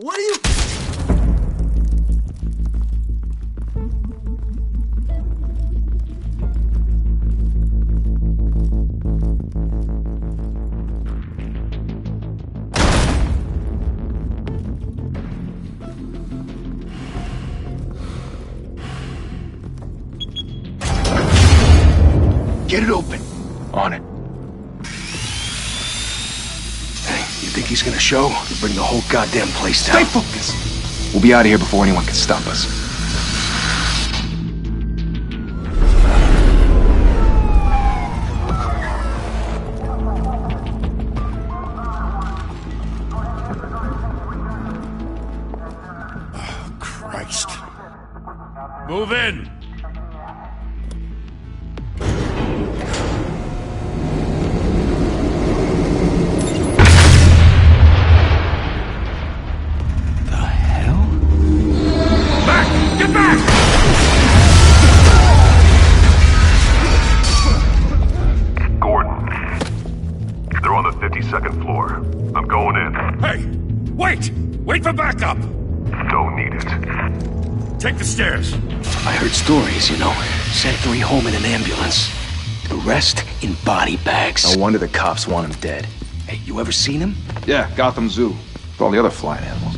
What are you... Get it open. On it. Hey, you think he's gonna show? He'll bring the whole goddamn place down. Stay focused! We'll be out of here before anyone can stop us. Oh, Christ. Move in! Second floor. I'm going in. Hey! Wait! Wait for backup! Don't need it. Take the stairs. I heard stories, you know. Sent 3 home in an ambulance. The rest in body bags. No wonder the cops want him dead. Hey, you ever seen him? Yeah, Gotham Zoo. With all the other flying animals.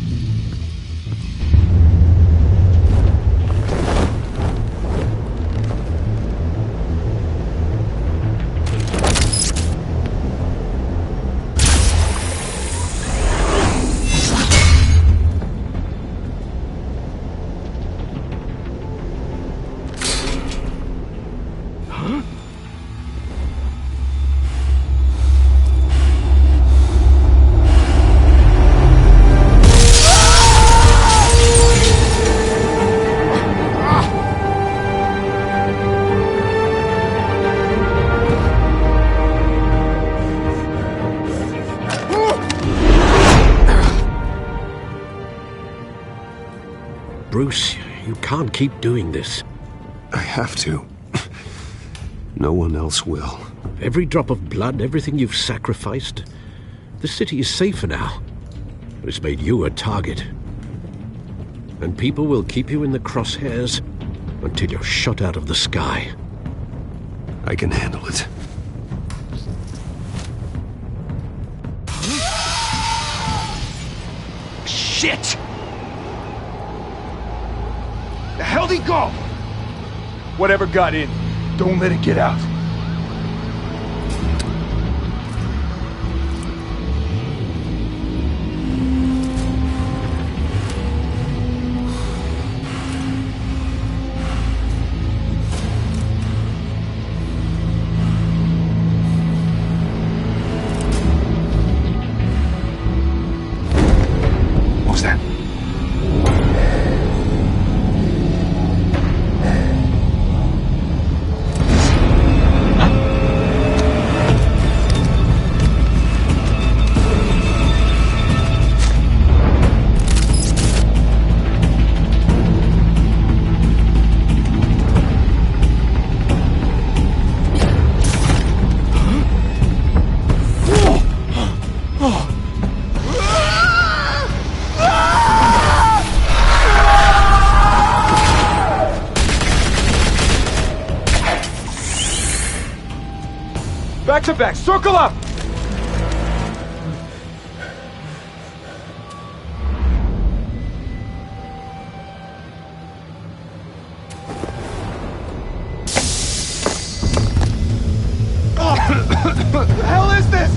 Bruce, you can't keep doing this. I have to. No one else will. Every drop of blood, everything you've sacrificed. The city is safer now. But it's made you a target. And people will keep you in the crosshairs until you're shot out of the sky. I can handle it. Shit! The hell'd he go? Whatever got in, don't let it get out. What was that? Back to back, circle up! What the hell is this?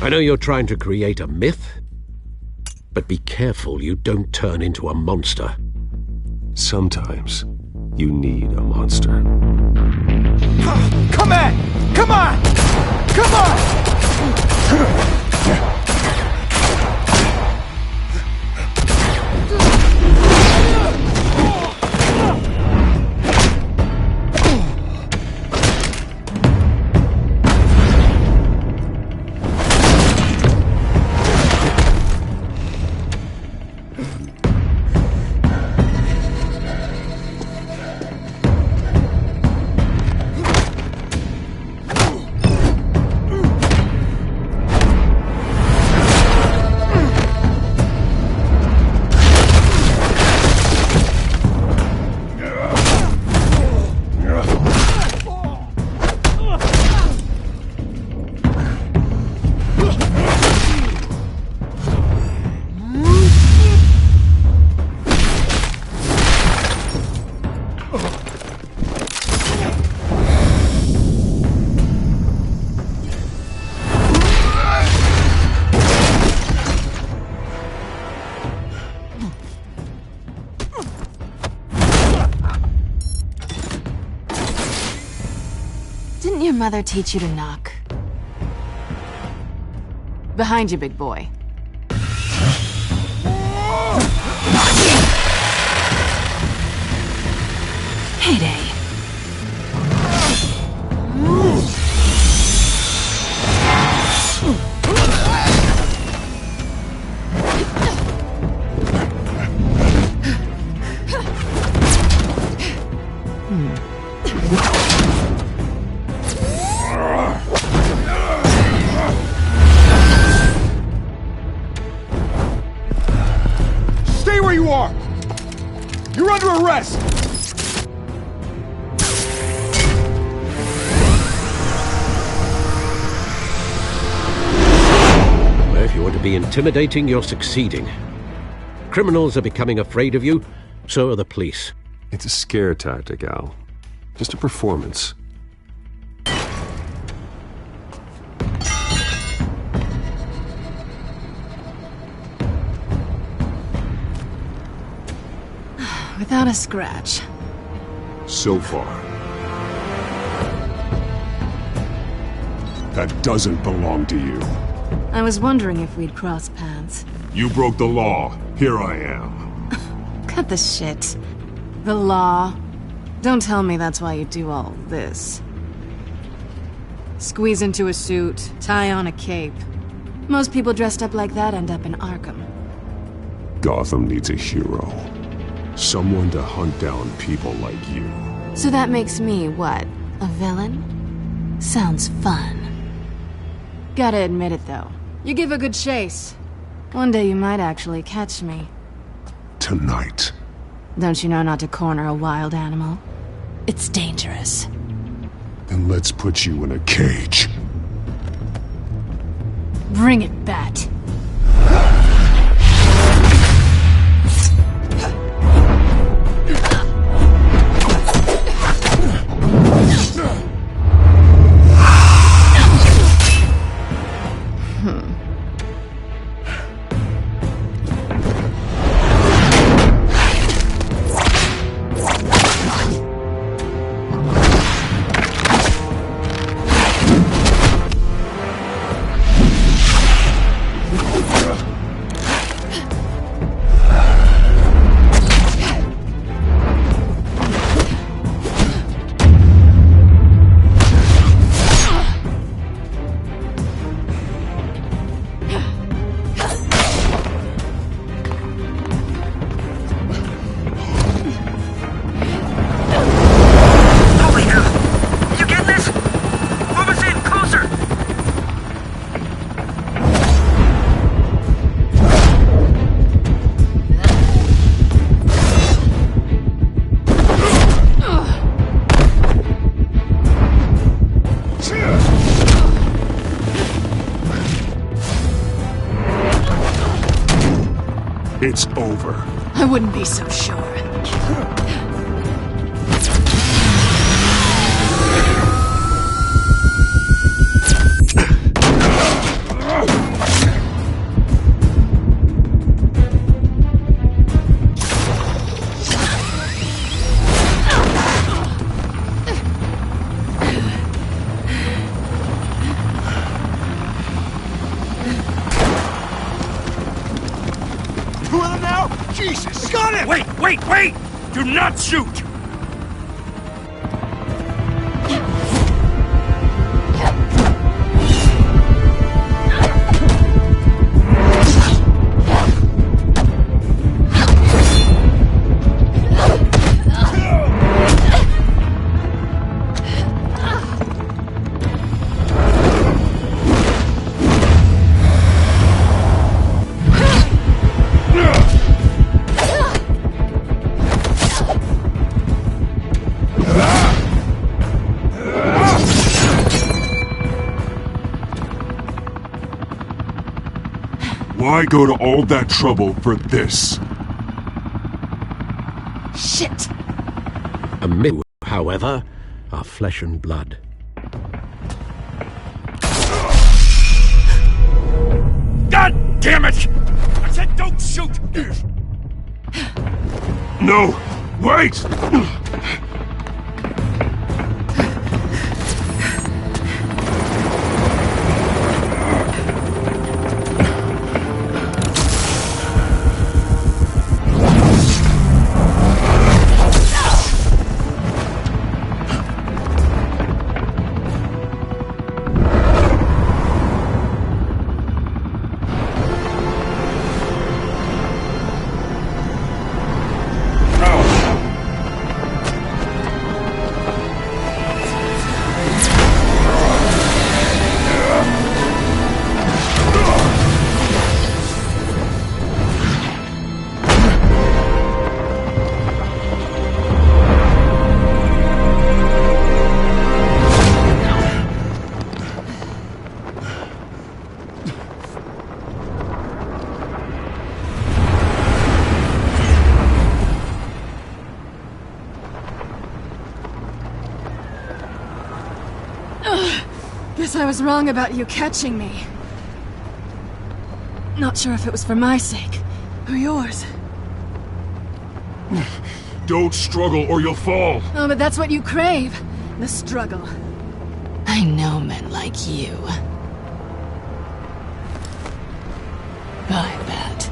I know you're trying to create a myth, but be careful you don't turn into a monster. Sometimes you need a monster. Come on! Come on! Come on! Didn't your mother teach you to knock? Behind you, big boy. Heyday. Stay where you are! You're under arrest! If you want to be intimidating, you're succeeding. Criminals are becoming afraid of you, so are the police. It's a scare tactic, Al. Just a performance. Without a scratch. So far. That doesn't belong to you. I was wondering if we'd cross paths. You broke the law. Here I am. Cut the shit. The law. Don't tell me that's why you do all this. Squeeze into a suit, tie on a cape. Most people dressed up like that end up in Arkham. Gotham needs a hero. Someone to hunt down people like you. So that makes me, what, a villain? Sounds fun. Gotta admit it, though. You give a good chase. One day you might actually catch me. Tonight. Don't you know not to corner a wild animal? It's dangerous. Then let's put you in a cage. Bring it, Bat. It's over. I wouldn't be so sure. Jesus! Got him! Wait! Do not shoot! Why go to all that trouble for this? Shit! A myth, however, are flesh and blood. God damn it! I said don't shoot! No! Wait! Guess I was wrong about you catching me. Not sure if it was for my sake, or yours. Don't struggle or you'll fall. Oh, but that's what you crave. The struggle. I know men like you. I bet.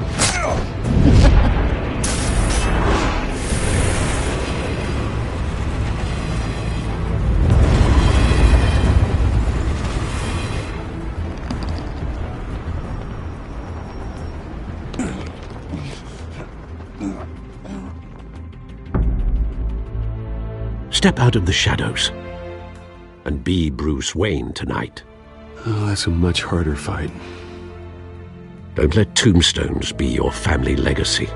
Step out of the shadows and be Bruce Wayne tonight. Oh, that's a much harder fight. Don't let tombstones be your family legacy.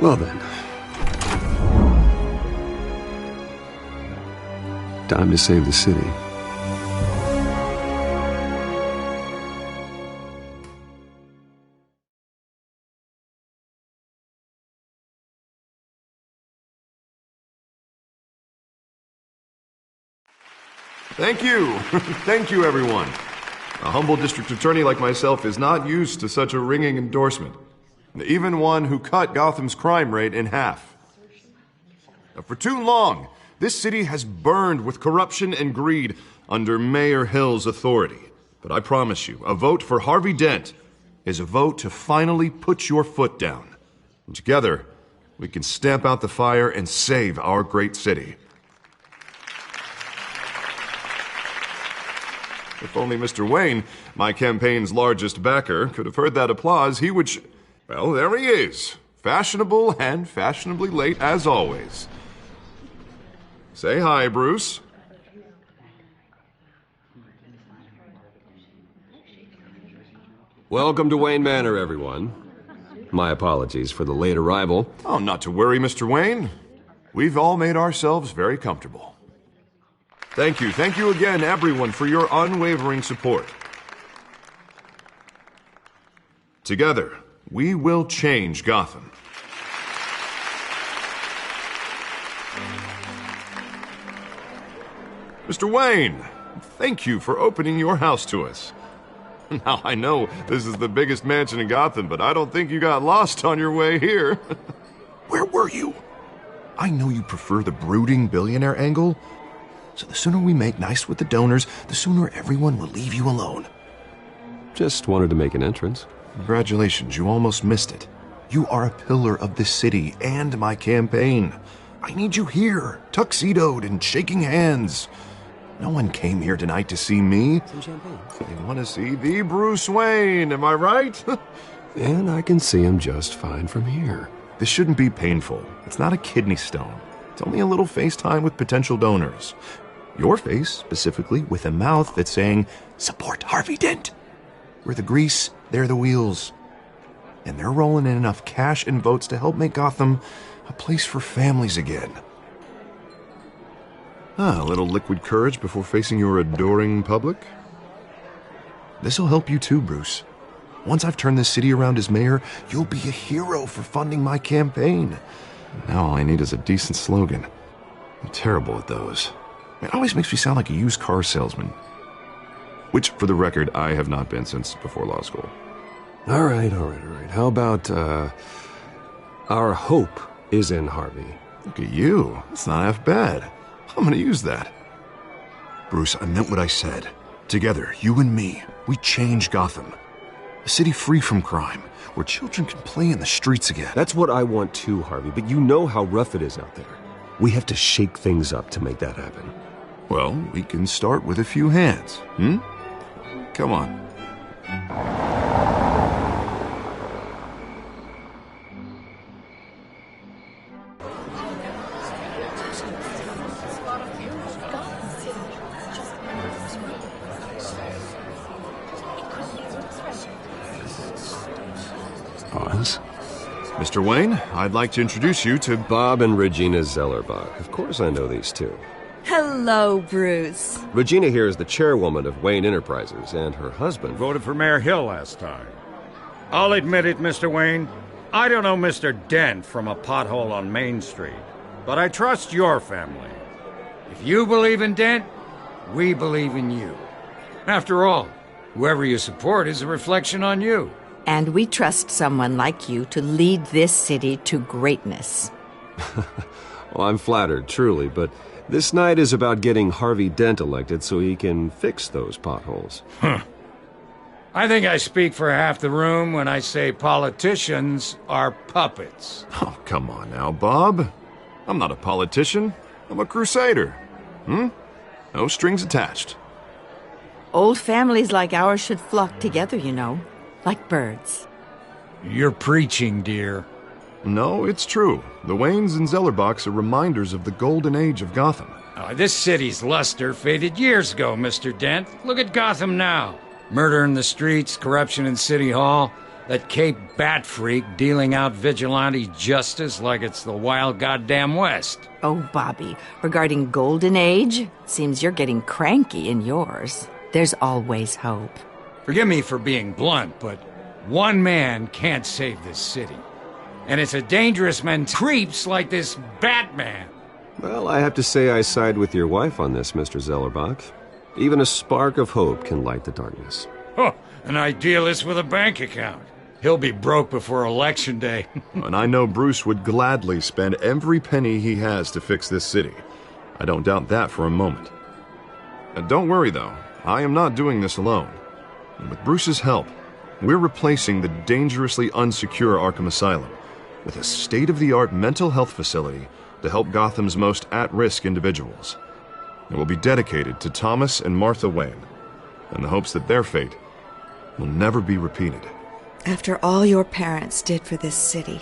Well then. Time to save the city. Thank you. Thank you, everyone. A humble district attorney like myself is not used to such a ringing endorsement. Even one who cut Gotham's crime rate in half. For too long, this city has burned with corruption and greed under Mayor Hill's authority. But I promise you, a vote for Harvey Dent is a vote to finally put your foot down. And together, we can stamp out the fire and save our great city. If only Mr. Wayne, my campaign's largest backer, could have heard that applause, he would well, there he is. Fashionable and fashionably late as always. Say hi, Bruce. Welcome to Wayne Manor, everyone. My apologies for the late arrival. Oh, not to worry, Mr. Wayne. We've all made ourselves very comfortable. Thank you again, everyone, for your unwavering support. Together, we will change Gotham. Mr. Wayne, thank you for opening your house to us. Now, I know this is the biggest mansion in Gotham, but I don't think you got lost on your way here. Where were you? I know you prefer the brooding billionaire angle, so the sooner we make nice with the donors, the sooner everyone will leave you alone. Just wanted to make an entrance. Congratulations, you almost missed it. You are a pillar of this city and my campaign. I need you here, tuxedoed and shaking hands. No one came here tonight to see me. Some champagne. They want to see the Bruce Wayne, am I right? And I can see him just fine from here. This shouldn't be painful. It's not a kidney stone. It's only a little FaceTime with potential donors. Your face, specifically, with a mouth that's saying, "Support Harvey Dent." We're the grease, they're the wheels. And they're rolling in enough cash and votes to help make Gotham a place for families again. A little liquid courage before facing your adoring public. This'll help you too, Bruce. Once I've turned this city around as mayor, you'll be a hero for funding my campaign. Now all I need is a decent slogan. I'm terrible at those. It always makes me sound like a used car salesman. Which, for the record, I have not been since before law school. All right. How about, our hope is in Harvey? Look at you. It's not half bad. I'm gonna use that. Bruce, I meant what I said. Together, you and me, we change Gotham. A city free from crime, where children can play in the streets again. That's what I want too, Harvey, but you know how rough it is out there. We have to shake things up to make that happen. Well, we can start with a few hands, Come on. Pause. Mr. Wayne, I'd like to introduce you to Bob and Regina Zellerbach. Of course I know these two. Hello, Bruce. Regina here is the chairwoman of Wayne Enterprises, and her husband Voted for Mayor Hill last time. I'll admit it, Mr. Wayne. I don't know Mr. Dent from a pothole on Main Street, but I trust your family. If you believe in Dent, we believe in you. After all, whoever you support is a reflection on you. And we trust someone like you to lead this city to greatness. Well, I'm flattered, truly, but this night is about getting Harvey Dent elected so he can fix those potholes. I think I speak for half the room when I say politicians are puppets. Oh, come on now, Bob. I'm not a politician. I'm a crusader. No strings attached. Old families like ours should flock together, you know, like birds. You're preaching, dear. No, it's true. The Waynes and Zellerbachs are reminders of the golden age of Gotham. This city's luster faded years ago, Mr. Dent. Look at Gotham now. Murder in the streets, corruption in City Hall, that Cape Bat freak dealing out vigilante justice like it's the wild goddamn West. Oh, Bobby, regarding Golden Age, seems you're getting cranky in yours. There's always hope. Forgive me for being blunt, but one man can't save this city. And it's a dangerous man, creeps like this Batman. Well, I have to say I side with your wife on this, Mr. Zellerbach. Even a spark of hope can light the darkness. Oh, an idealist with a bank account. He'll be broke before Election Day. And I know Bruce would gladly spend every penny he has to fix this city. I don't doubt that for a moment. Don't worry, though. I am not doing this alone. And with Bruce's help, we're replacing the dangerously unsecure Arkham Asylum with a state-of-the-art mental health facility to help Gotham's most at-risk individuals. It will be dedicated to Thomas and Martha Wayne, in the hopes that their fate will never be repeated. After all your parents did for this city,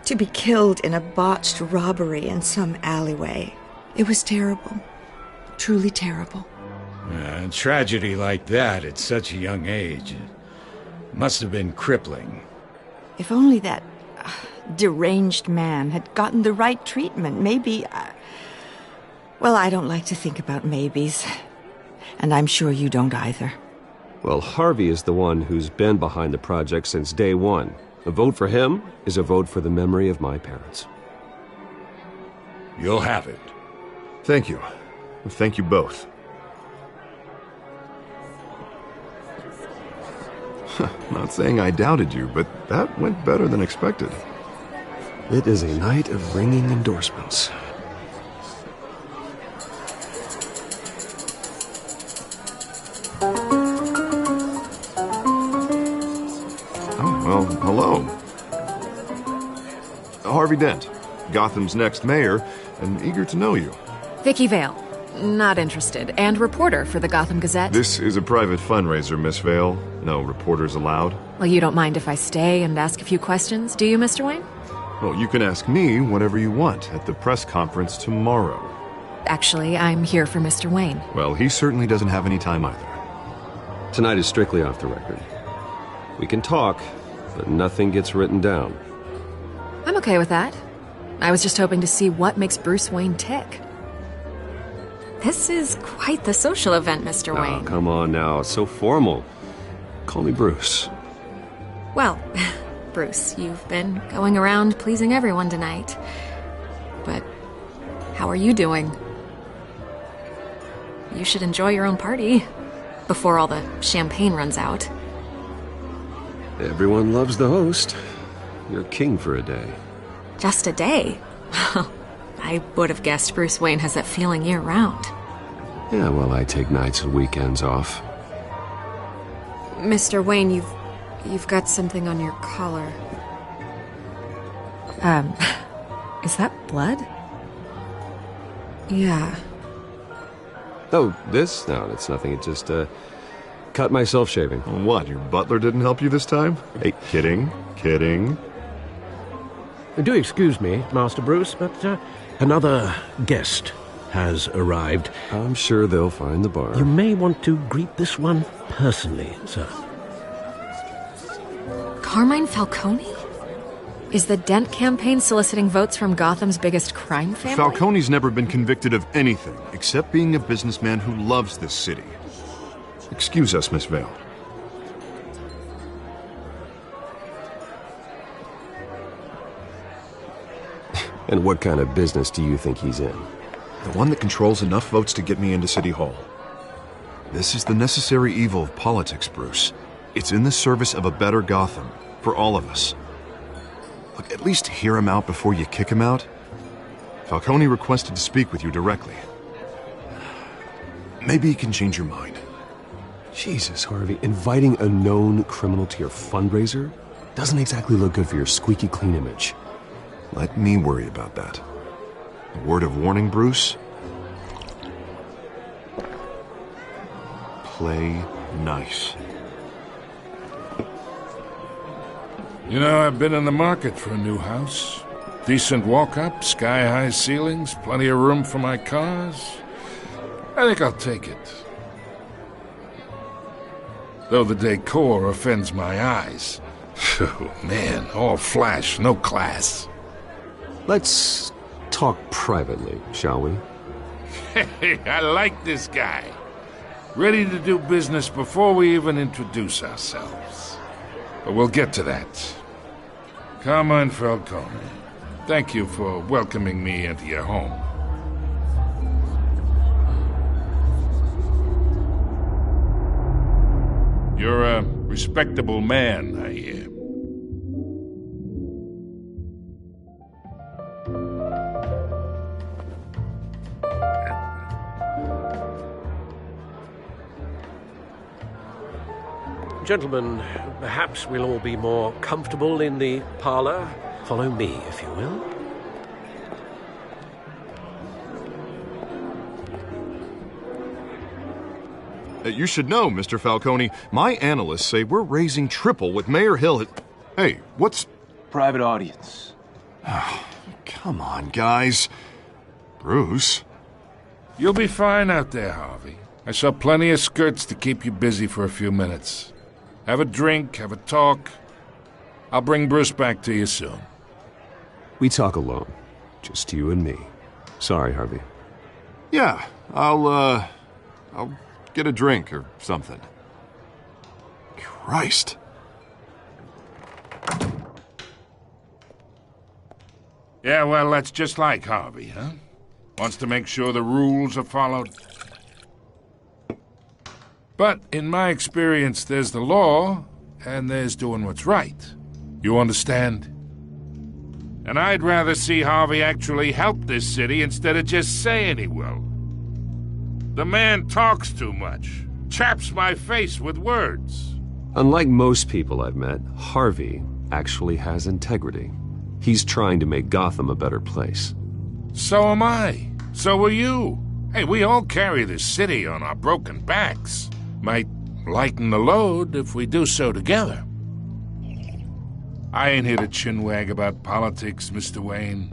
to be killed in a botched robbery in some alleyway, it was terrible. Truly terrible. A tragedy like that at such a young age must have been crippling. If only that deranged man had gotten the right treatment, maybe... Well, I don't like to think about maybes. And I'm sure you don't either. Well, Harvey is the one who's been behind the project since day one. A vote for him is a vote for the memory of my parents. You'll have it. Thank you. Thank you both. Not saying I doubted you, but that went better than expected. It is a night of ringing endorsements. Well, hello. Harvey Dent, Gotham's next mayor, and eager to know you. Vicky Vale. Not interested. And reporter for the Gotham Gazette. This is a private fundraiser, Miss Vale. No reporters allowed. Well, you don't mind if I stay and ask a few questions, do you, Mr. Wayne? Well, you can ask me whatever you want at the press conference tomorrow. Actually, I'm here for Mr. Wayne. Well, he certainly doesn't have any time either. Tonight is strictly off the record. We can talk, but nothing gets written down. I'm okay with that. I was just hoping to see what makes Bruce Wayne tick. This is quite the social event, Mr. Wayne. Oh, come on now. It's so formal. Call me Bruce. Well, Bruce, you've been going around pleasing everyone tonight. But how are you doing? You should enjoy your own party before all the champagne runs out. Everyone loves the host. You're king for a day. Just a day? I would have guessed Bruce Wayne has that feeling year-round. Yeah, well, I take nights and weekends off. Mr. Wayne, you've got something on your collar. Is that blood? Yeah. Oh, this? No, it's nothing. It just, cut myself shaving. What, your butler didn't help you this time? Hey, kidding. Do excuse me, Master Bruce, but another guest has arrived. I'm sure they'll find the bar. You may want to greet this one personally, sir. Carmine Falcone? Is the Dent campaign soliciting votes from Gotham's biggest crime family? Falcone's never been convicted of anything except being a businessman who loves this city. Excuse us, Miss Vale. And what kind of business do you think he's in? The one that controls enough votes to get me into City Hall. This is the necessary evil of politics, Bruce. It's in the service of a better Gotham, for all of us. Look, at least hear him out before you kick him out. Falcone requested to speak with you directly. Maybe he can change your mind. Jesus, Harvey, inviting a known criminal to your fundraiser doesn't exactly look good for your squeaky clean image. Let me worry about that. A word of warning, Bruce. Play nice. You know, I've been in the market for a new house. Decent walk-up, sky-high ceilings, plenty of room for my cars. I think I'll take it. Though the decor offends my eyes. Oh, man, all flash, no class. Let's talk privately, shall we? Hey, I like this guy. Ready to do business before we even introduce ourselves. But we'll get to that. Carmine Falcone, thank you for welcoming me into your home. You're a respectable man, I hear. Gentlemen, perhaps we'll all be more comfortable in the parlor. Follow me, if you will. You should know, Mr. Falcone, my analysts say we're raising triple what Mayor Hill had... Hey, what's... Private audience. Come on, guys. Bruce? You'll be fine out there, Harvey. I saw plenty of skirts to keep you busy for a few minutes. Have a drink, have a talk. I'll bring Bruce back to you soon. We talk alone. Just you and me. Sorry, Harvey. Yeah, I'll get a drink or something. Christ. Yeah, well, that's just like Harvey, huh? Wants to make sure the rules are followed. But in my experience, there's the law, and there's doing what's right. You understand? And I'd rather see Harvey actually help this city instead of just saying he will. The man talks too much, chaps my face with words. Unlike most people I've met, Harvey actually has integrity. He's trying to make Gotham a better place. So am I. So are you. Hey, we all carry this city on our broken backs. Might lighten the load if we do so together. I ain't here to chinwag about politics, Mr. Wayne.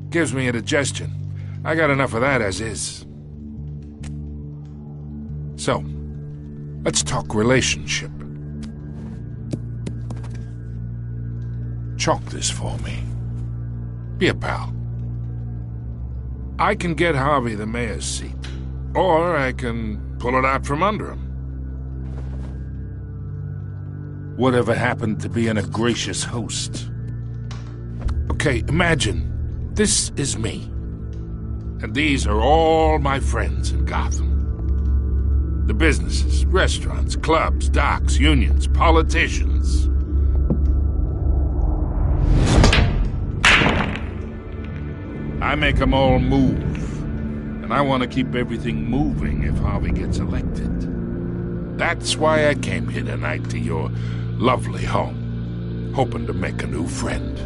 Gives me indigestion. I got enough of that as is. So, let's talk relationship. Chalk this for me. Be a pal. I can get Harvey the mayor's seat, or I can pull it out from under him. Whatever happened to being a gracious host? Okay, imagine this is me, and these are all my friends in Gotham. The businesses, restaurants, clubs, docks, unions, politicians. I make them all move, and I want to keep everything moving if Harvey gets elected. That's why I came here tonight to your lovely home, hoping to make a new friend.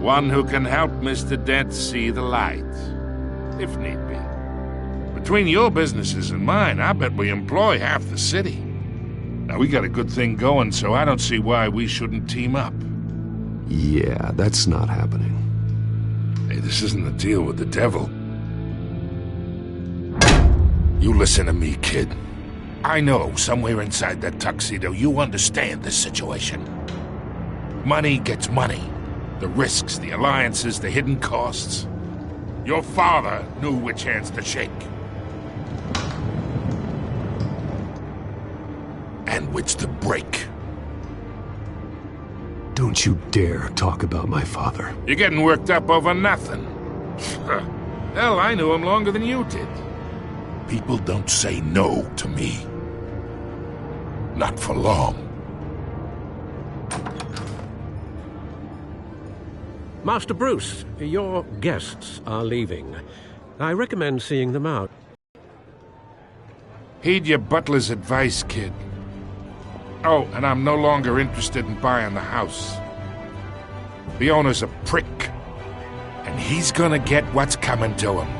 One who can help Mr. Dent see the light, if need be. Between your businesses and mine, I bet we employ half the city. Now, we got a good thing going, so I don't see why we shouldn't team up. Yeah, that's not happening. Hey, this isn't a deal with the devil. You listen to me, kid. I know somewhere inside that tuxedo you understand this situation. Money gets money. The risks, the alliances, the hidden costs. Your father knew which hands to shake. And which to break. Don't you dare talk about my father. You're getting worked up over nothing. Hell, I knew him longer than you did. People don't say no to me. Not for long. Master Bruce, your guests are leaving. I recommend seeing them out. Heed your butler's advice, kid. Oh, and I'm no longer interested in buying the house. The owner's a prick, and he's gonna get what's coming to him.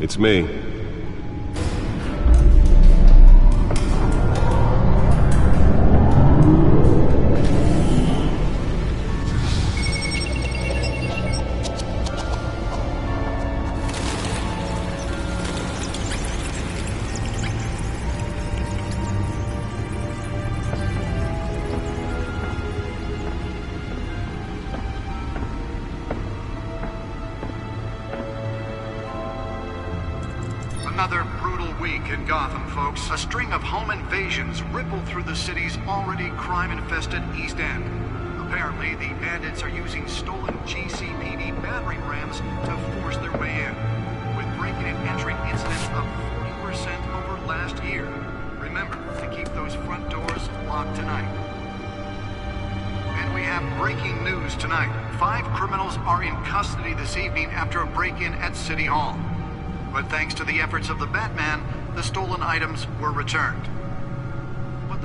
It's me. Another brutal week in Gotham, folks. A string of home invasions rippled through the city's already crime-infested East End. Apparently, the bandits are using stolen GCPD battering rams to force their way in, with breaking and entering incidents up 40% over last year. Remember to keep those front doors locked tonight. And we have breaking news tonight. 5 criminals are in custody this evening after a break-in at City Hall. But thanks to the efforts of the Batman, the stolen items were returned.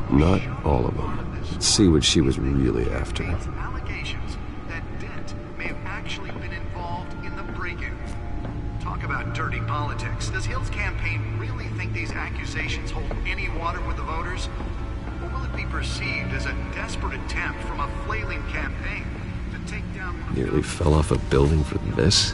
Not all of them. Let's see what she was really after. Allegations that Dent may have actually been involved in the break-in. Talk about dirty politics. Does Hill's campaign really think these accusations hold any water with the voters? Or will it be perceived as a desperate attempt from a flailing campaign to take down... Nearly fell off a building for this?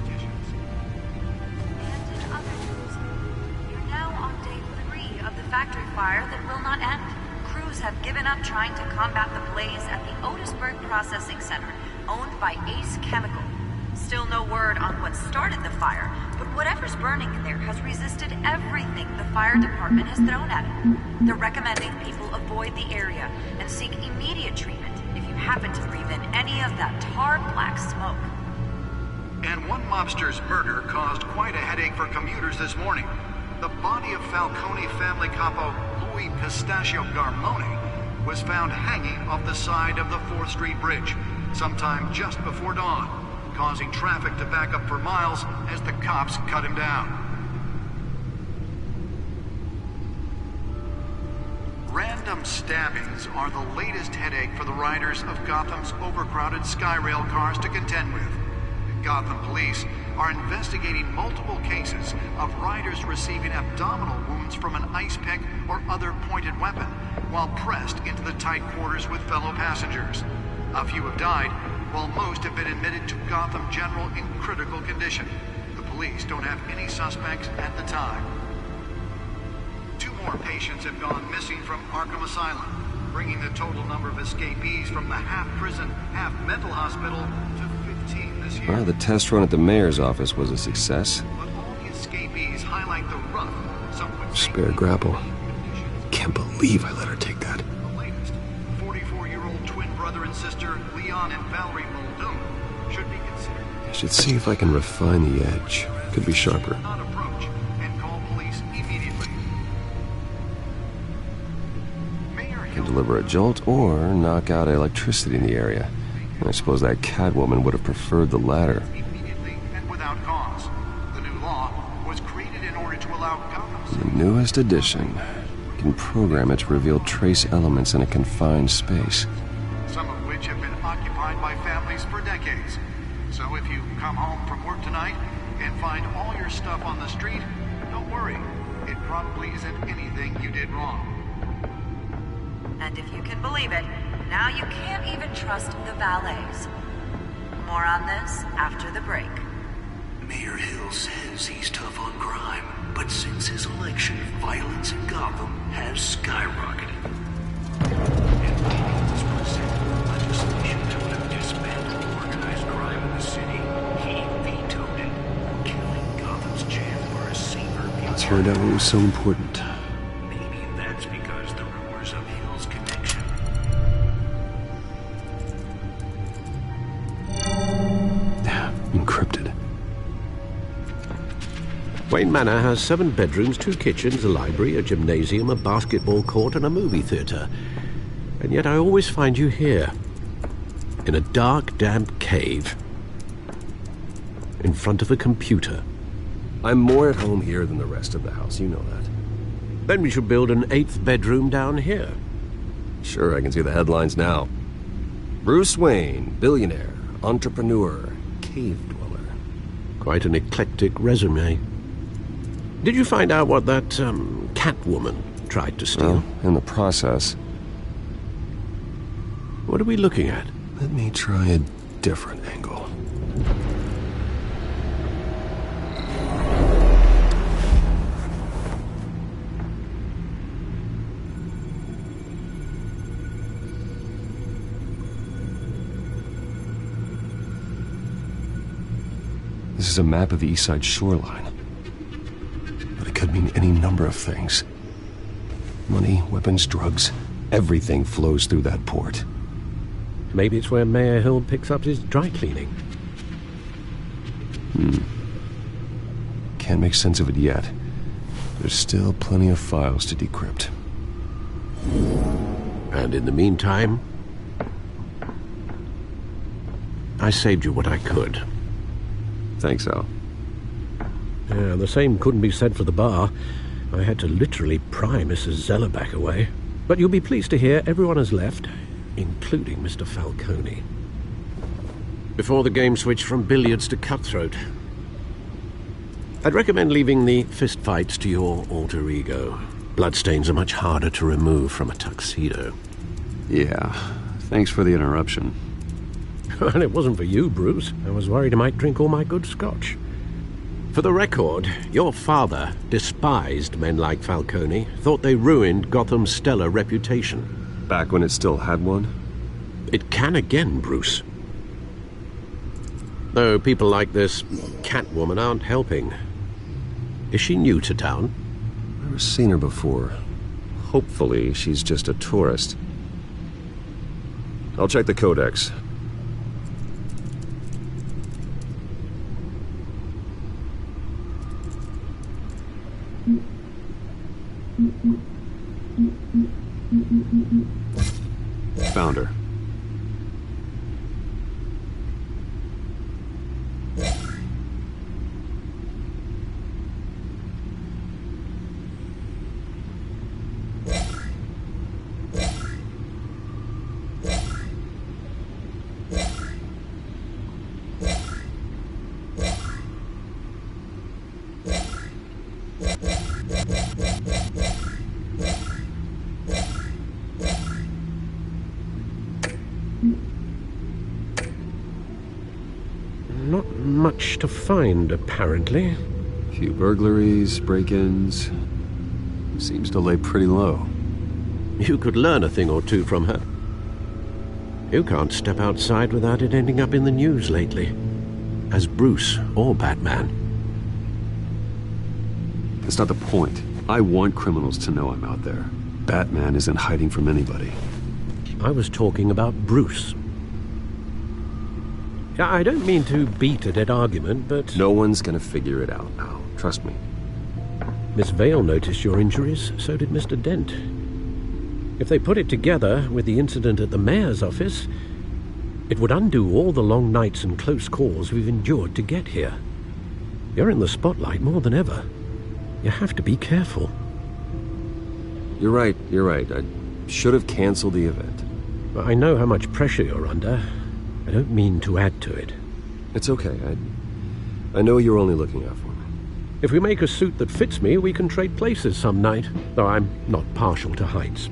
factory fire that will not end. Crews have given up trying to combat the blaze at the Otisburg Processing Center, owned by Ace Chemical. Still no word on what started the fire, but whatever's burning in there has resisted everything the fire department has thrown at it. They're recommending people avoid the area and seek immediate treatment if you happen to breathe in any of that tar black smoke. And one mobster's murder caused quite a headache for commuters this morning. The body of Falcone family capo Louis Pistachio Garmone was found hanging off the side of the 4th Street Bridge sometime just before dawn, causing traffic to back up for miles as the cops cut him down. Random stabbings are the latest headache for the riders of Gotham's overcrowded Skyrail cars to contend with. Gotham police are investigating multiple cases of riders receiving abdominal wounds from an ice pick or other pointed weapon while pressed into the tight quarters with fellow passengers. A few have died, while most have been admitted to Gotham General in critical condition. The police don't have any suspects at the time. 2 more patients have gone missing from Arkham Asylum, bringing the total number of escapees from the half-prison, half-mental hospital to 15 this year. Well, the test run at the mayor's office was a success. But all the escapees highlight the rough, some would say Spare grapple. Can't believe I let her take that. the latest. 44-year-old twin brother and sister Leon and Valerie Muldoon should be considered. I should see if I can refine the edge. Could be sharper. Not approach and call police immediately. Can deliver a jolt or knock out electricity in the area. And I suppose that Catwoman would have preferred the latter. Immediately and without cause. The new law was created in order to allow Gotham's The newest edition. You can program it to reveal trace elements in a confined space. some of which have been occupied by families for decades. So if you come home from work tonight and find all your stuff on the street, don't worry. It probably isn't anything you did wrong. And if you can believe it, now you can't even trust the valets. More on this after the break. Mayor Hill says he's tough on crime, but since his election, violence in Gotham has skyrocketed. And leading this present legislation to dismantle organized crime in the city, he vetoed it, killing Gotham's chance for a safer future. Let's find out what was so important. Maybe that's because the rumors of Hill's connection. Encrypted. Wayne Manor has 7 bedrooms, 2 kitchens, a library, a gymnasium, a basketball court, and a movie theatre. And yet I always find you here, in a dark, damp cave, in front of a computer. I'm more at home here than the rest of the house, you know that. Then we should build an 8th bedroom down here. Sure, I can see the headlines now. Bruce Wayne, billionaire, entrepreneur, cave dweller. Quite an eclectic resume. Did you find out what that, Catwoman tried to steal? Well, in the process. What are we looking at? Let me try a different angle. This is a map of the East Side shoreline. But it could mean any number of things. Money, weapons, drugs, everything flows through that port. Maybe it's where Mayor Hill picks up his dry cleaning. Can't make sense of it yet. There's still plenty of files to decrypt. And in the meantime, I saved you what I could. Thanks, Al. Yeah, the same couldn't be said for the bar. I had to literally pry Mrs. Zellerback away. But you'll be pleased to hear everyone has left, including Mr. Falcone. Before the game switched from billiards to cutthroat. I'd recommend leaving the fistfights to your alter ego. Bloodstains are much harder to remove from a tuxedo. Yeah, thanks for the interruption. Well, it wasn't for you, Bruce. I was worried I might drink all my good scotch. For the record, your father despised men like Falcone, thought they ruined Gotham's stellar reputation. Back when it still had one? It can again, Bruce. Though people like this Catwoman aren't helping. Is she new to town? Never seen her before. Hopefully, she's just a tourist. I'll check the codex. Found her. Not much to find, apparently. Few burglaries, break-ins. Seems to lay pretty low. You could learn a thing or two from her. You can't step outside without it ending up in the news lately. As Bruce or Batman. That's not the point. I want criminals to know I'm out there. Batman isn't hiding from anybody. I was talking about Bruce. I don't mean to beat a dead argument, but... No one's gonna figure it out now. Trust me. Miss Vale noticed your injuries, so did Mr. Dent. If they put it together with the incident at the mayor's office, it would undo all the long nights and close calls we've endured to get here. You're in the spotlight more than ever. You have to be careful. You're right. I should have canceled the event. I know how much pressure you're under. I don't mean to add to it. It's okay. I know you're only looking out for me. If we make a suit that fits me, we can trade places some night, though I'm not partial to heights.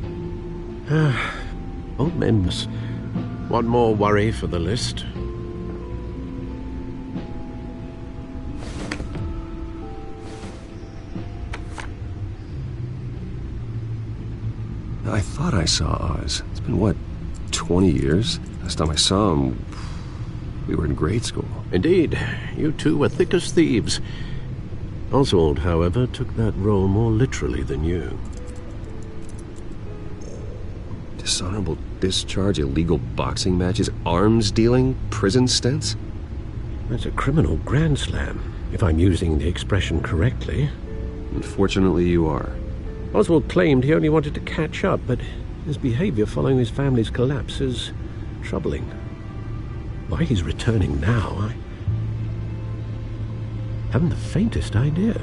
Old Mims. One more worry for the list. I thought I saw Oz. It's been, what, 20 years? Last time I saw him, we were in grade school. Indeed. You two were thick as thieves. Oswald, however, took that role more literally than you. Dishonorable discharge, illegal boxing matches, arms dealing, prison stints? That's a criminal grand slam, if I'm using the expression correctly. Unfortunately, you are. Oswald claimed he only wanted to catch up, but his behavior following his family's collapse is troubling. Why he's returning now, I haven't the faintest idea.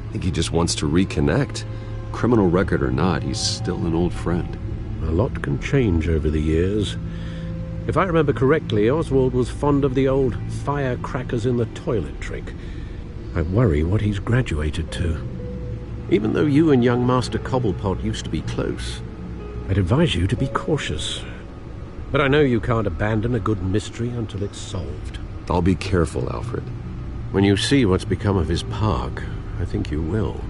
I think he just wants to reconnect. Criminal record or not, he's still an old friend. A lot can change over the years. If I remember correctly, Oswald was fond of the old firecrackers in the toilet trick. I worry what he's graduated to. Even though you and young Master Cobblepot used to be close, I'd advise you to be cautious. But I know you can't abandon a good mystery until it's solved. I'll be careful, Alfred. When you see what's become of his park, I think you will.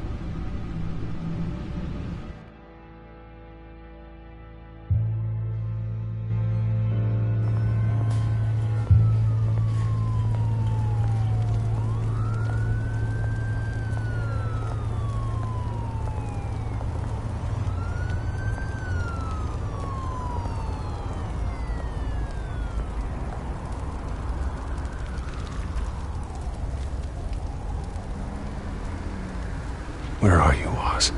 Where are you, Oz?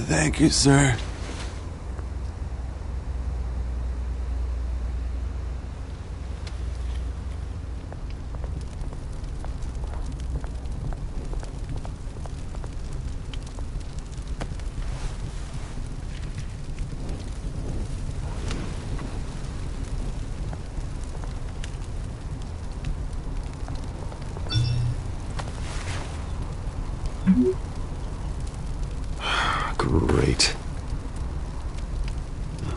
Thank you, sir. Great.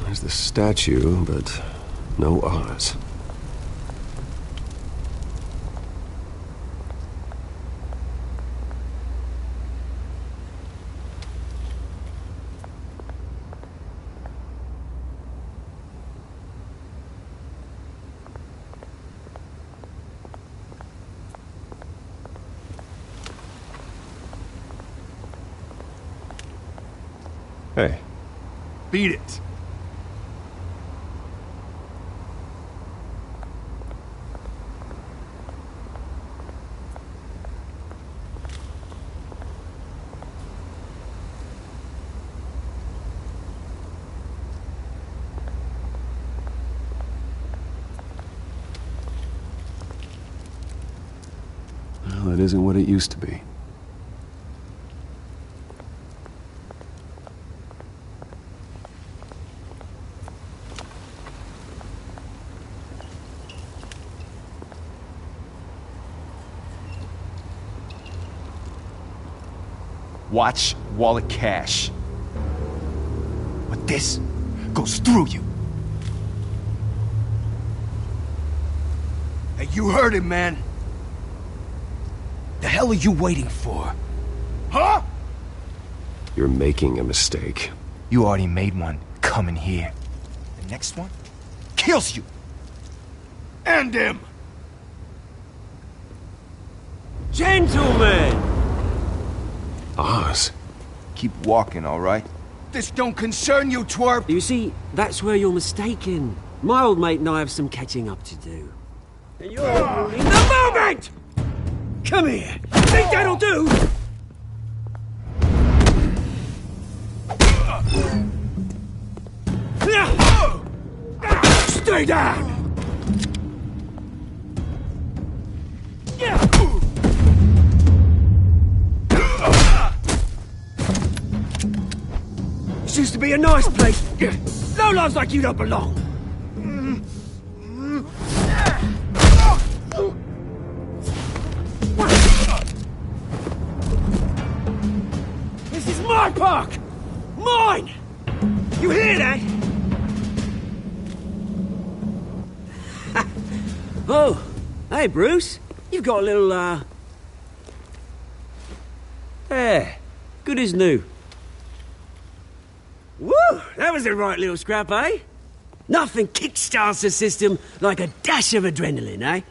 There's the statue, but no Oz. Hey. Beat it. Well, it isn't what it used to be. Watch wallet cash. But this goes through you. Hey, you heard it, man. The hell are you waiting for? Huh? You're making a mistake. You already made one coming here. The next one kills you. And him. Gentlemen! Oz. Keep walking, all right? This don't concern you, twerp! You see, that's where you're mistaken. My old mate and I have some catching up to do. And you're ruining the moment! Come here! Think that'll do? Stay down! This used to be a nice place. No loves like you don't belong. This is my park! Mine! You hear that? Oh, hey Bruce. You've got a little, Yeah, good as new. Woo! That was a right little scrap, eh? Nothing kickstarts the system like a dash of adrenaline, eh?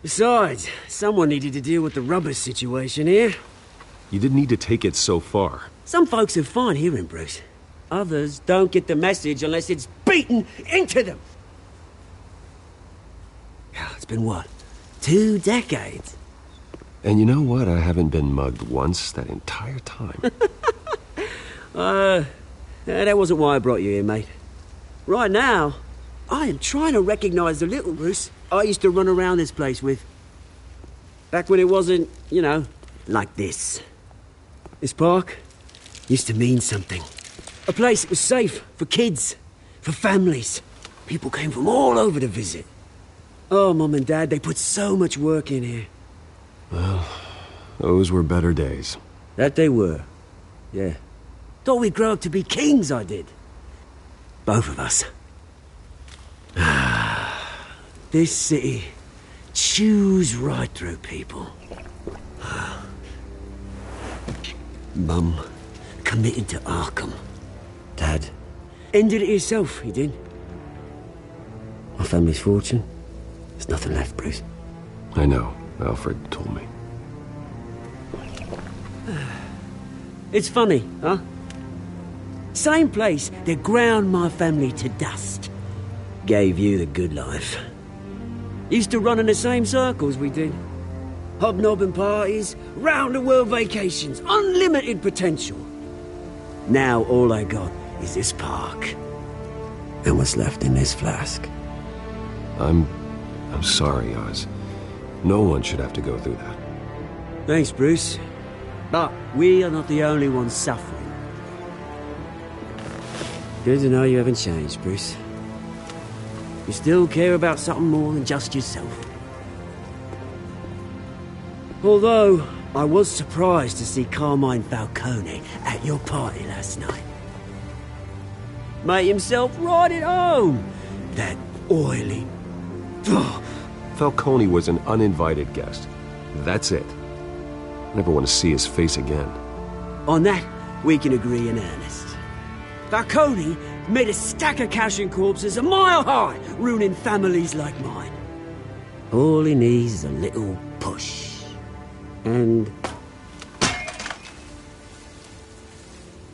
Besides, someone needed to deal with the rubber situation here. You didn't need to take it so far. Some folks are fine hearing, Bruce. Others don't get the message unless it's beaten into them. It's been what? 2 decades? And you know what? I haven't been mugged once that entire time. That wasn't why I brought you here, mate. Right now, I am trying to recognize the little Bruce I used to run around this place with. Back when it wasn't, you know, like this. This park used to mean something. A place that was safe for kids, for families. People came from all over to visit. Oh, Mum and Dad, they put so much work in here. Well, those were better days. That they were, yeah. Thought we'd grow up to be kings, I did. Both of us. This city chews right through people. Mum committed to Arkham. Dad ended it himself, he did. My family's fortune, there's nothing left, Bruce. I know. Alfred told me. It's funny, huh? Same place that ground my family to dust gave you the good life. Used to run in the same circles we did. Hobnobbing parties, round-the-world vacations, unlimited potential. Now all I got is this park. And what's left in this flask. I'm sorry, Oz. No one should have to go through that. Thanks, Bruce. But we are not the only ones suffering. Good to know you haven't changed, Bruce. You still care about something more than just yourself. Although, I was surprised to see Carmine Falcone at your party last night. Made himself right at home. That oily... Falcone was an uninvited guest. That's it. Never want to see his face again. On that, we can agree in earnest. Falcone made a stack of cash and corpses a mile high, ruining families like mine. All he needs is a little push. And...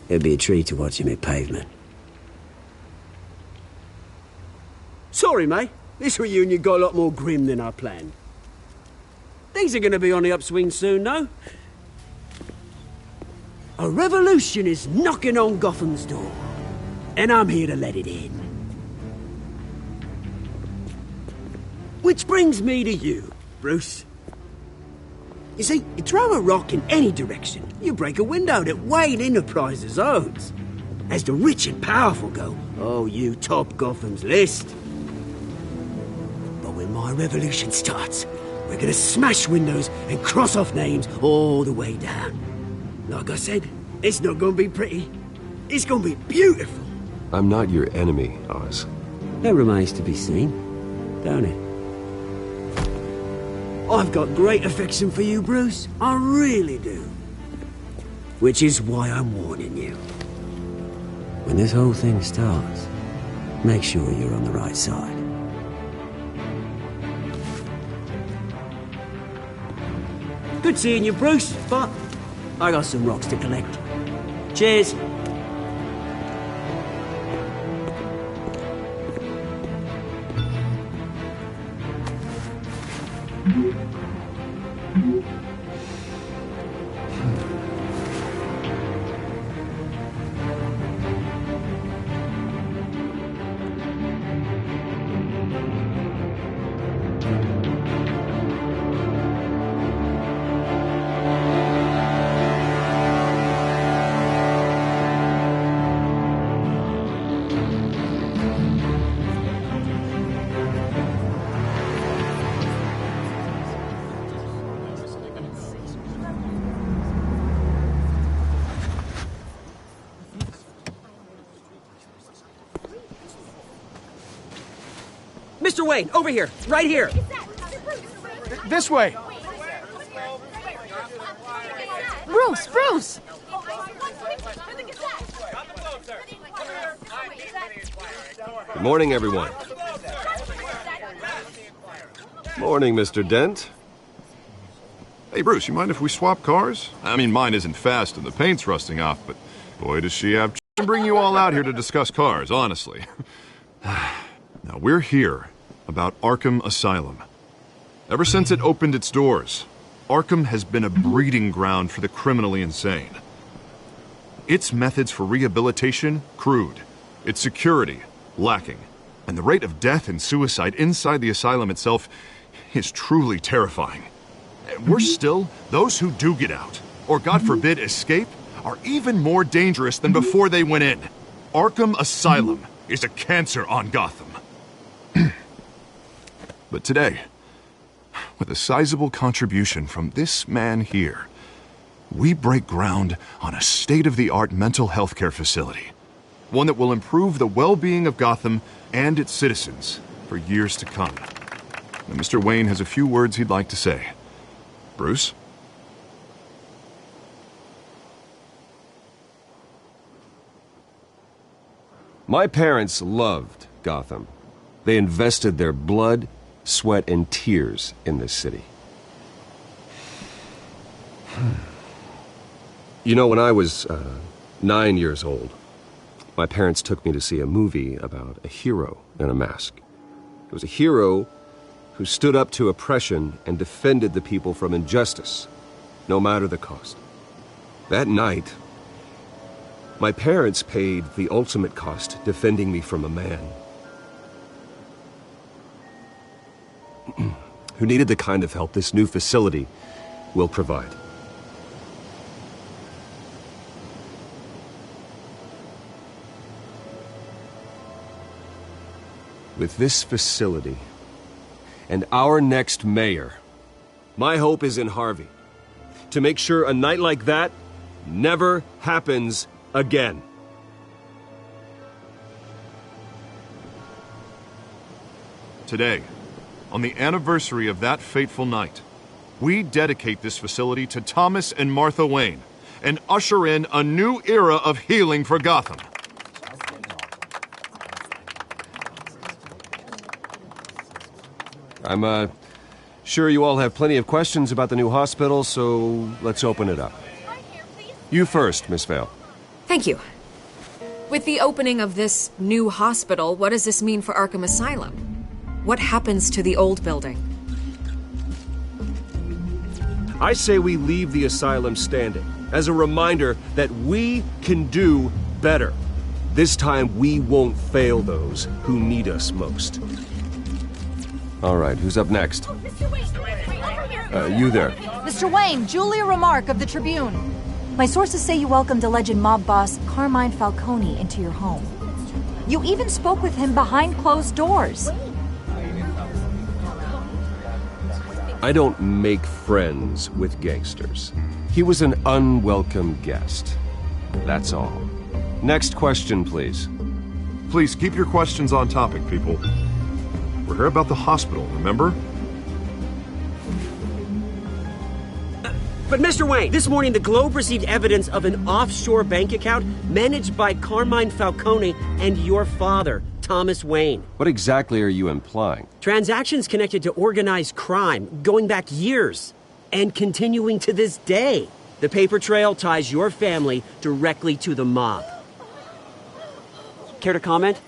it'd be a treat to watch him hit pavement. Sorry, mate. This reunion got a lot more grim than I planned. Things are going to be on the upswing soon, though. A revolution is knocking on Gotham's door, and I'm here to let it in. Which brings me to you, Bruce. You see, you throw a rock in any direction, you break a window that Wayne Enterprises owns. As the rich and powerful go, oh, you top Gotham's list. But when my revolution starts, we're gonna smash windows and cross off names all the way down. Like I said, it's not gonna be pretty. It's gonna be beautiful. I'm not your enemy, Oz. That remains to be seen, don't it? I've got great affection for you, Bruce. I really do. Which is why I'm warning you. When this whole thing starts, make sure you're on the right side. Good seeing you, Bruce, but I got some rocks to collect. Cheers. Mr. Wayne, over here, right here. This way. Bruce, Bruce! Good morning, everyone. Morning, Mr. Dent. Hey, Bruce, you mind if we swap cars? I mean, mine isn't fast and the paint's rusting off, but boy, does she have to bring you all out here to discuss cars, honestly. Now, we're here about Arkham Asylum. Ever since it opened its doors, Arkham has been a breeding ground for the criminally insane. Its methods for rehabilitation, crude. Its security, lacking. And the rate of death and suicide inside the asylum itself is truly terrifying. And worse still, those who do get out, or God forbid escape, are even more dangerous than before they went in. Arkham Asylum is a cancer on Gotham. But today, with a sizable contribution from this man here, we break ground on a state-of-the-art mental health care facility. One that will improve the well-being of Gotham and its citizens for years to come. And Mr. Wayne has a few words he'd like to say. Bruce? My parents loved Gotham. They invested their blood, sweat, and tears in this city. You know, when I was 9 years old, my parents took me to see a movie about a hero in a mask. It was a hero who stood up to oppression and defended the people from injustice, no matter the cost. That night, my parents paid the ultimate cost defending me from a man who needed the kind of help this new facility will provide. With this facility and our next mayor, my hope is in Harvey. to make sure a night like that never happens again. Today, on the anniversary of that fateful night, we dedicate this facility to Thomas and Martha Wayne and usher in a new era of healing for Gotham. I'm sure you all have plenty of questions about the new hospital, so let's open it up. You first, Miss Vale. Thank you. With the opening of this new hospital, what does this mean for Arkham Asylum? What happens to the old building? I say we leave the asylum standing as a reminder that we can do better. This time we won't fail those who need us most. All right, who's up next? You there. Mr. Wayne, Julia Remark of the Tribune. My sources say you welcomed alleged mob boss Carmine Falcone into your home. You even spoke with him behind closed doors. I don't make friends with gangsters. He was an unwelcome guest. That's all. Next question, please. Please keep your questions on topic, people. We're here about the hospital, remember? But Mr. Wayne, this morning the Globe received evidence of an offshore bank account managed by Carmine Falcone and your father, Thomas Wayne. What exactly are you implying? Transactions connected to organized crime going back years and continuing to this day. The paper trail ties your family directly to the mob. Care to comment?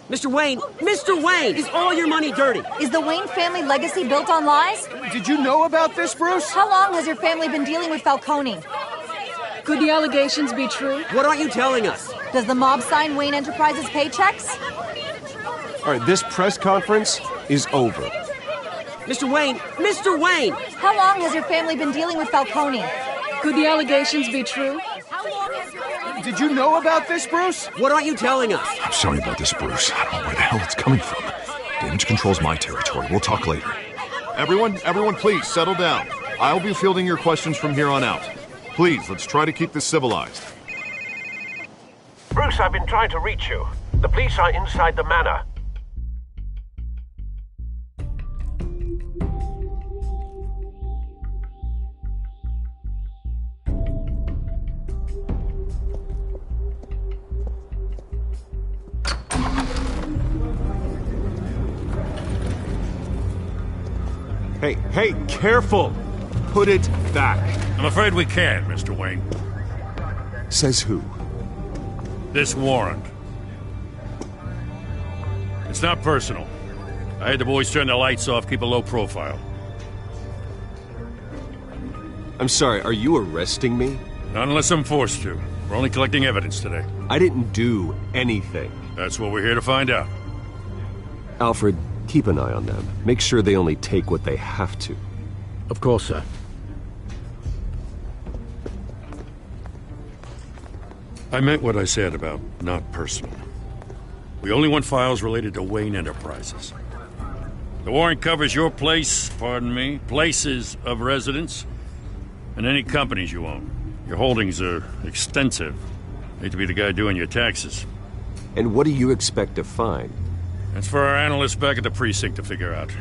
Mr. Wayne! Mr. Wayne! Is all your money dirty? Is the Wayne family legacy built on lies? Did you know about this, Bruce? How long has your family been dealing with Falcone? Could the allegations be true? What aren't you telling us? Does the mob sign Wayne Enterprises paychecks? All right, this press conference is over. Mr. Wayne! Mr. Wayne! How long has your family been dealing with Falcone? Could the allegations be true? Did you know about this, Bruce? What aren't you telling us? I'm sorry about this, Bruce. I don't know where the hell it's coming from. Damage control's my territory. We'll talk later. Everyone, please settle down. I'll be fielding your questions from here on out. Please, let's try to keep this civilized. Bruce, I've been trying to reach you. The police are inside the manor. Hey, careful! Put it back. I'm afraid we can't, Mr. Wayne. Says who? This warrant. It's not personal. I had the boys turn the lights off, keep a low profile. I'm sorry, are you arresting me? Not unless I'm forced to. We're only collecting evidence today. I didn't do anything. That's what we're here to find out. Alfred, keep an eye on them. Make sure they only take what they have to. Of course, sir. I meant what I said about not personal. We only want files related to Wayne Enterprises. The warrant covers your place, places of residence, and any companies you own. Your holdings are extensive. Hate to be the guy doing your taxes. And what do you expect to find? That's for our analysts back at the precinct to figure out.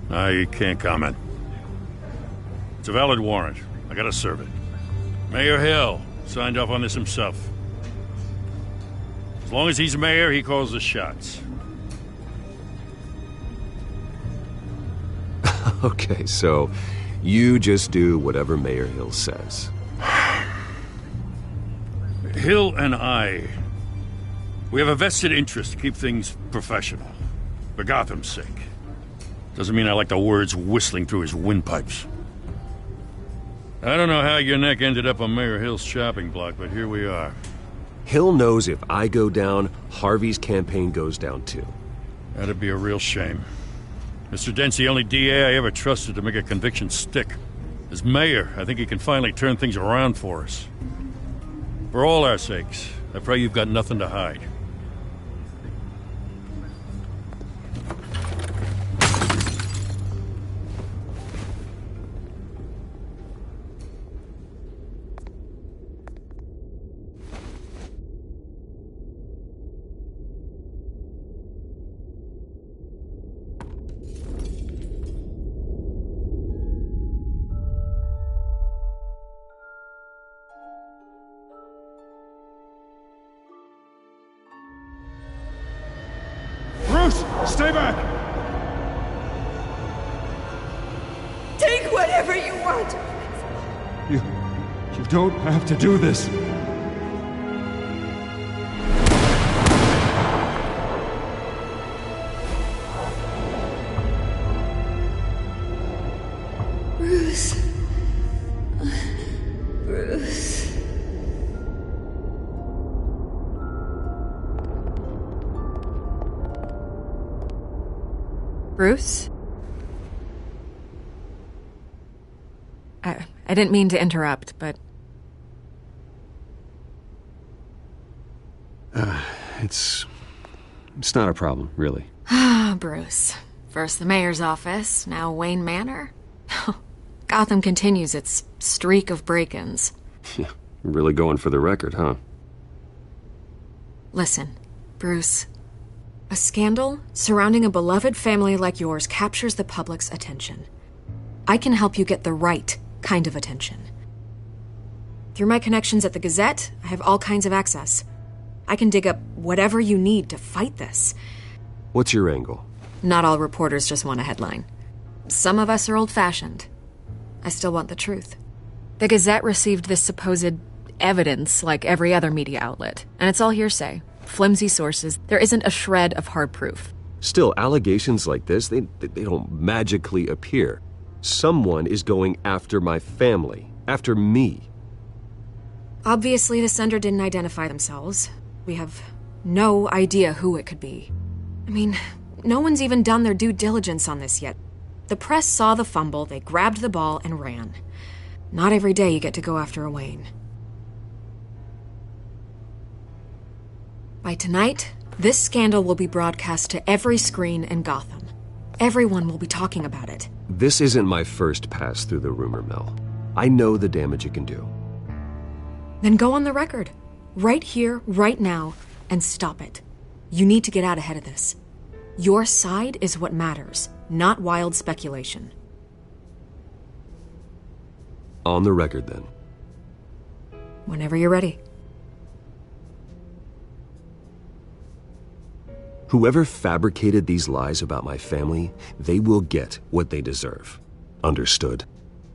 I can't comment. It's a valid warrant. I gotta serve it. Mayor Hill signed off on this himself. As long as he's mayor, he calls the shots. Okay, so you just do whatever Mayor Hill says. Hill and I, we have a vested interest to keep things professional. For Gotham's sake. Doesn't mean I like the words whistling through his windpipes. I don't know how your neck ended up on Mayor Hill's shopping block, but here we are. Hill knows if I go down, Harvey's campaign goes down too. That'd be a real shame. Mr. Dent's the only DA I ever trusted to make a conviction stick. As mayor, I think he can finally turn things around for us. For all our sakes, I pray you've got nothing to hide. Stay back! Take whatever you want! You don't have to do this. Bruce. Bruce. Bruce? I didn't mean to interrupt, but... It's not a problem, really. Ah, Bruce. First the mayor's office, now Wayne Manor. Gotham continues its streak of break-ins. Yeah, really going for the record, huh? Listen, Bruce. A scandal surrounding a beloved family like yours captures the public's attention. I can help you get the right kind of attention. Through my connections at the Gazette, I have all kinds of access. I can dig up whatever you need to fight this. What's your angle? Not all reporters just want a headline. Some of us are old-fashioned. I still want the truth. The Gazette received this supposed evidence like every other media outlet, and it's all hearsay. Flimsy sources. There isn't a shred of hard proof. Still, allegations like this, they don't magically appear. Someone is going after my family, after me. Obviously, the sender didn't identify themselves. We have no idea who it could be. I mean, no one's even done their due diligence on this yet. The press saw the fumble, they grabbed the ball and ran. Not every day you get to go after a Wayne. By tonight, this scandal will be broadcast to every screen in Gotham. Everyone will be talking about it. This isn't my first pass through the rumor mill. I know the damage it can do. Then go on the record. Right here, right now, and stop it. You need to get out ahead of this. Your side is what matters, not wild speculation. On the record, then. Whenever you're ready. Whoever fabricated these lies about my family, they will get what they deserve. Understood?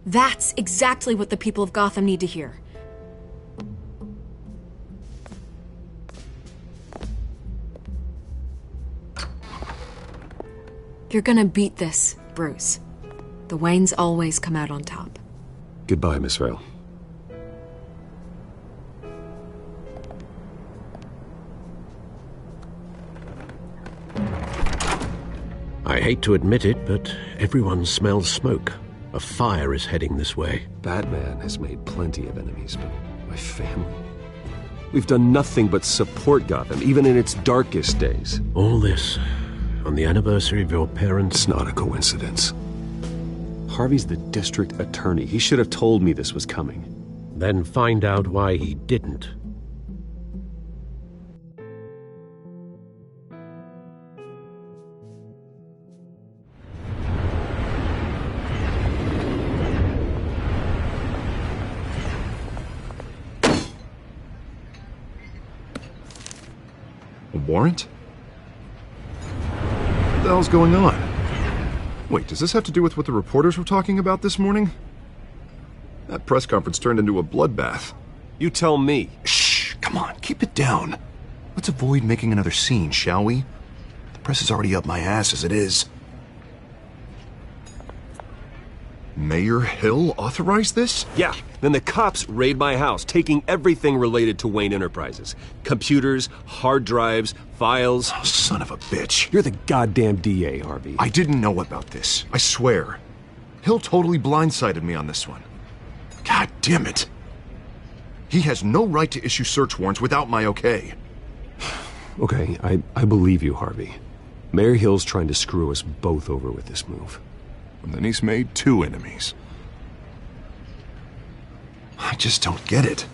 That's exactly what the people of Gotham need to hear. You're gonna beat this, Bruce. The Waynes always come out on top. Goodbye, Miss Vale. I hate to admit it, but everyone smells smoke. A fire is heading this way. Batman has made plenty of enemies, but my family? We've done nothing but support Gotham, even in its darkest days. All this on the anniversary of your parents'... It's not a coincidence. Harvey's the district attorney. He should have told me this was coming. Then find out why he didn't. A warrant? What the hell's going on? Wait, does this have to do with what the reporters were talking about this morning? That press conference turned into a bloodbath. You tell me. Shh, come on, keep it down. Let's avoid making another scene, shall we? The press is already up my ass as it is. Mayor Hill authorized this? Yeah, then the cops raid my house, taking everything related to Wayne Enterprises. Computers, hard drives, files. Oh, son of a bitch. You're the goddamn DA, Harvey. I didn't know about this, I swear. Hill totally blindsided me on this one. God damn it. He has no right to issue search warrants without my okay. Okay, I believe you, Harvey. Mayor Hill's trying to screw us both over with this move. And then he's made 2 enemies. I just don't get it.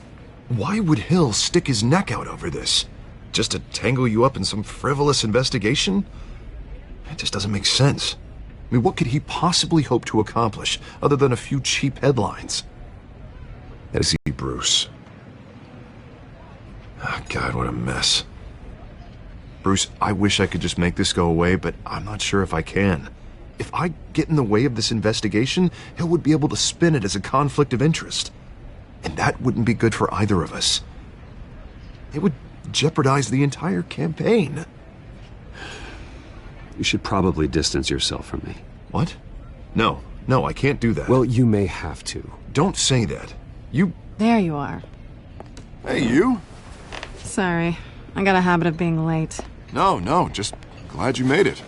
Why would Hill stick his neck out over this? Just to tangle you up in some frivolous investigation? It just doesn't make sense. I mean, what could he possibly hope to accomplish other than a few cheap headlines? That is he, Bruce. Oh, God, what a mess. Bruce, I wish I could just make this go away, but I'm not sure if I can. If I get in the way of this investigation, Hill would be able to spin it as a conflict of interest. And that wouldn't be good for either of us. It would jeopardize the entire campaign. You should probably distance yourself from me. What? No, I can't do that. Well, you may have to. Don't say that. You... There you are. Hey, you? Sorry. I got a habit of being late. No, just glad you made it.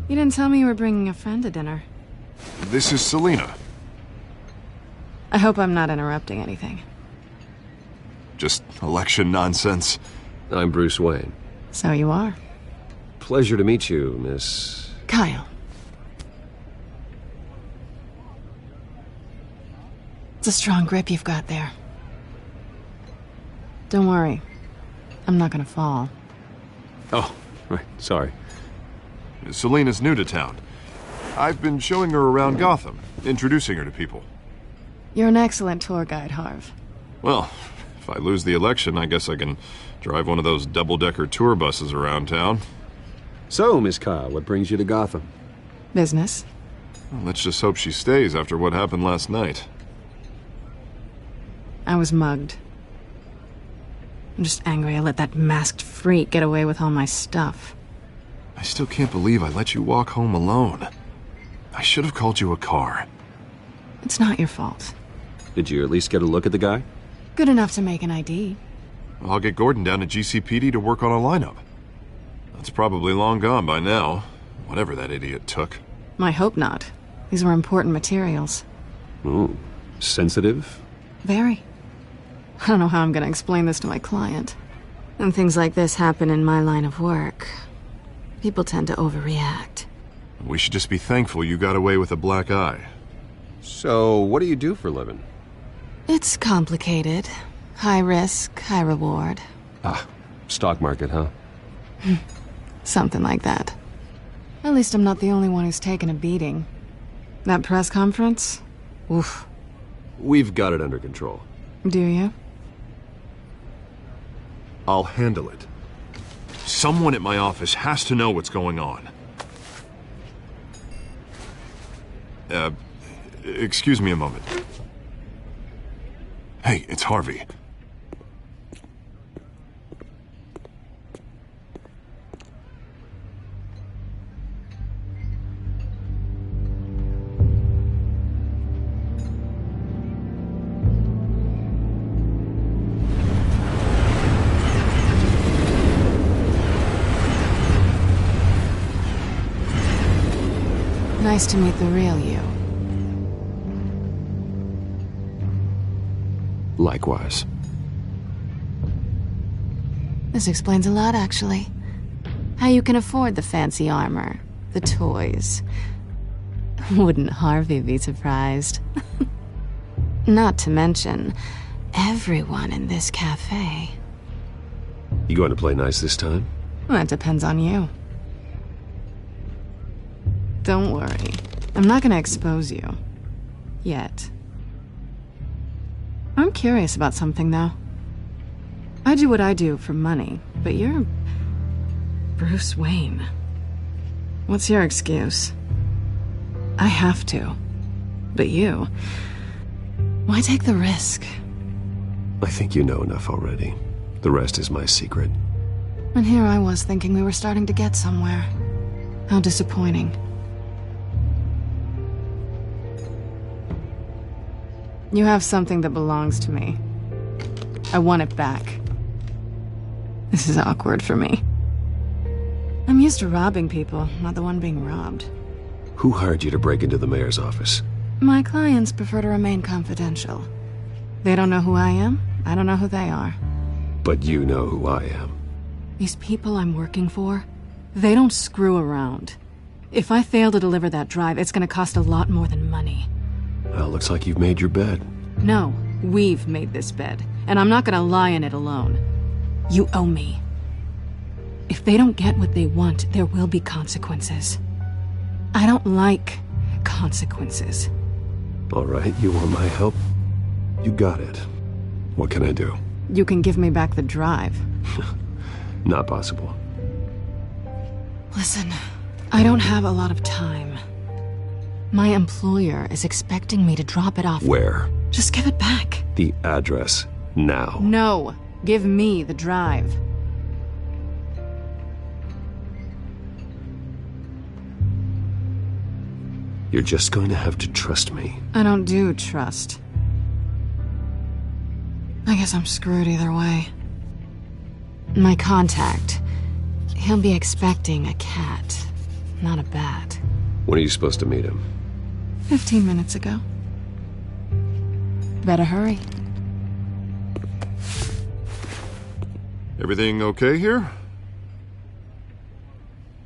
You didn't tell me you were bringing a friend to dinner. This is Selena. I hope I'm not interrupting anything. Just election nonsense. I'm Bruce Wayne. So you are. Pleasure to meet you, Miss... Kyle. It's a strong grip you've got there. Don't worry. I'm not gonna fall. Oh, right, sorry. Selena's new to town. I've been showing her around Gotham, introducing her to people. You're an excellent tour guide, Harv. Well, if I lose the election, I guess I can drive one of those double-decker tour buses around town. So, Miss Kyle, what brings you to Gotham? Business. Well, let's just hope she stays after what happened last night. I was mugged. I'm just angry I let that masked freak get away with all my stuff. I still can't believe I let you walk home alone. I should have called you a car. It's not your fault. Did you at least get a look at the guy? Good enough to make an ID. Well, I'll get Gordon down to GCPD to work on a lineup. That's probably long gone by now, whatever that idiot took. I hope not. These were important materials. Ooh, sensitive? Very. I don't know how I'm gonna explain this to my client. When things like this happen in my line of work, people tend to overreact. We should just be thankful you got away with a black eye. So, what do you do for a living? It's complicated. High risk, high reward. Ah, stock market, huh? Something like that. At least I'm not the only one who's taken a beating. That press conference? Oof. We've got it under control. Do you? I'll handle it. Someone at my office has to know what's going on. Excuse me a moment. Hey, it's Harvey. Nice to meet the real you. Likewise. This explains a lot, actually. How you can afford the fancy armor, the toys. Wouldn't Harvey be surprised? Not to mention, everyone in this cafe. You going to play nice this time? That depends on you. Don't worry. I'm not gonna expose you. Yet. I'm curious about something, though. I do what I do for money, but you're... Bruce Wayne. What's your excuse? I have to. But you... Why take the risk? I think you know enough already. The rest is my secret. And here I was thinking we were starting to get somewhere. How disappointing. You have something that belongs to me. I want it back. This is awkward for me. I'm used to robbing people, not the one being robbed. Who hired you to break into the mayor's office? My clients prefer to remain confidential. They don't know who I am, I don't know who they are. But you know who I am. These people I'm working for, they don't screw around. If I fail to deliver that drive, it's gonna cost a lot more than money. Well, looks like you've made your bed. No, we've made this bed, and I'm not gonna lie in it alone. You owe me. If they don't get what they want, there will be consequences. I don't like consequences. All right, you want my help? You got it. What can I do? You can give me back the drive. Not possible. Listen, I don't have a lot of time. My employer is expecting me to drop it off. Where? Just give it back. The address, now. No, give me the drive. You're just going to have to trust me. I don't do trust. I guess I'm screwed either way. My contact, he'll be expecting a cat, not a bat. When are you supposed to meet him? 15 minutes ago. Better hurry. Everything okay here?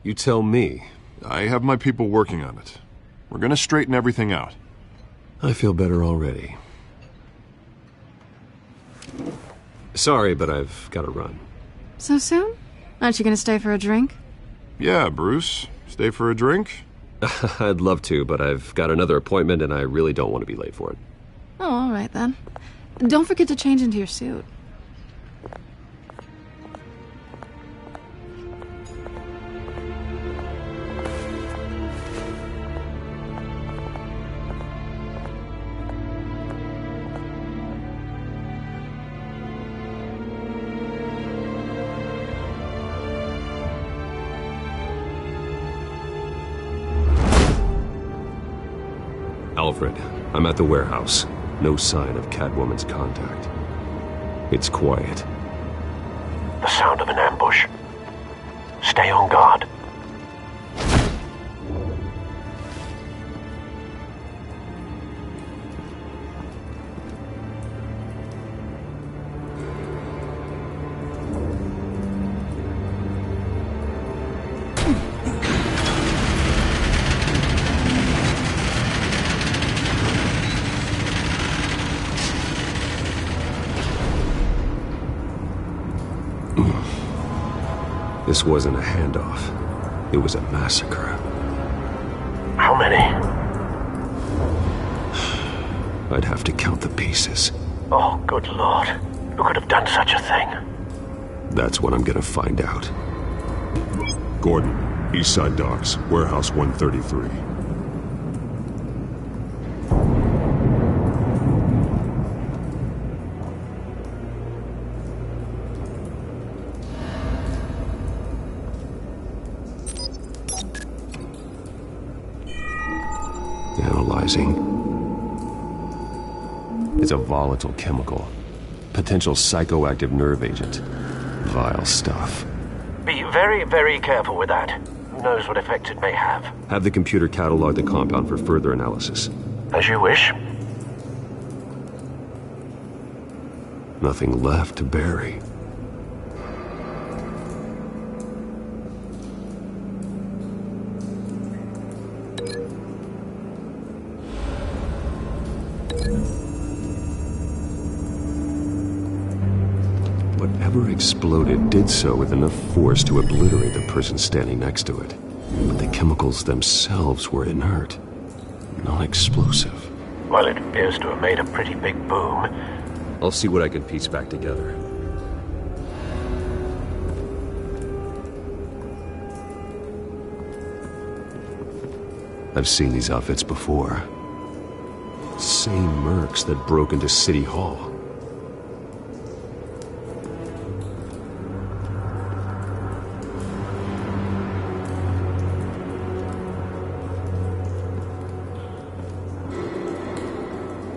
You tell me. I have my people working on it. We're gonna straighten everything out. I feel better already. Sorry, but I've got to run. So soon? Aren't you gonna stay for a drink? Yeah, Bruce. Stay for a drink? I'd love to, but I've got another appointment and I really don't want to be late for it. Oh, all right then. Don't forget to change into your suit. Alfred, I'm at the warehouse. No sign of Catwoman's contact. It's quiet. The sound of an ambush. Stay on guard. This wasn't a handoff. It was a massacre. How many? I'd have to count the pieces. Oh, good Lord. Who could have done such a thing? That's what I'm gonna find out. Gordon, Eastside Docks, Warehouse 133. Analyzing. It's a volatile chemical. Potential psychoactive nerve agent. Vile stuff. Be very, very careful with that. Who knows what effect it may have. Have the computer catalog the compound for further analysis. As you wish. Nothing left to bury. Whatever exploded did so with enough force to obliterate the person standing next to it. But the chemicals themselves were inert, non-explosive. Well, it appears to have made a pretty big boom. I'll see what I can piece back together. I've seen these outfits before. Same mercs that broke into City Hall.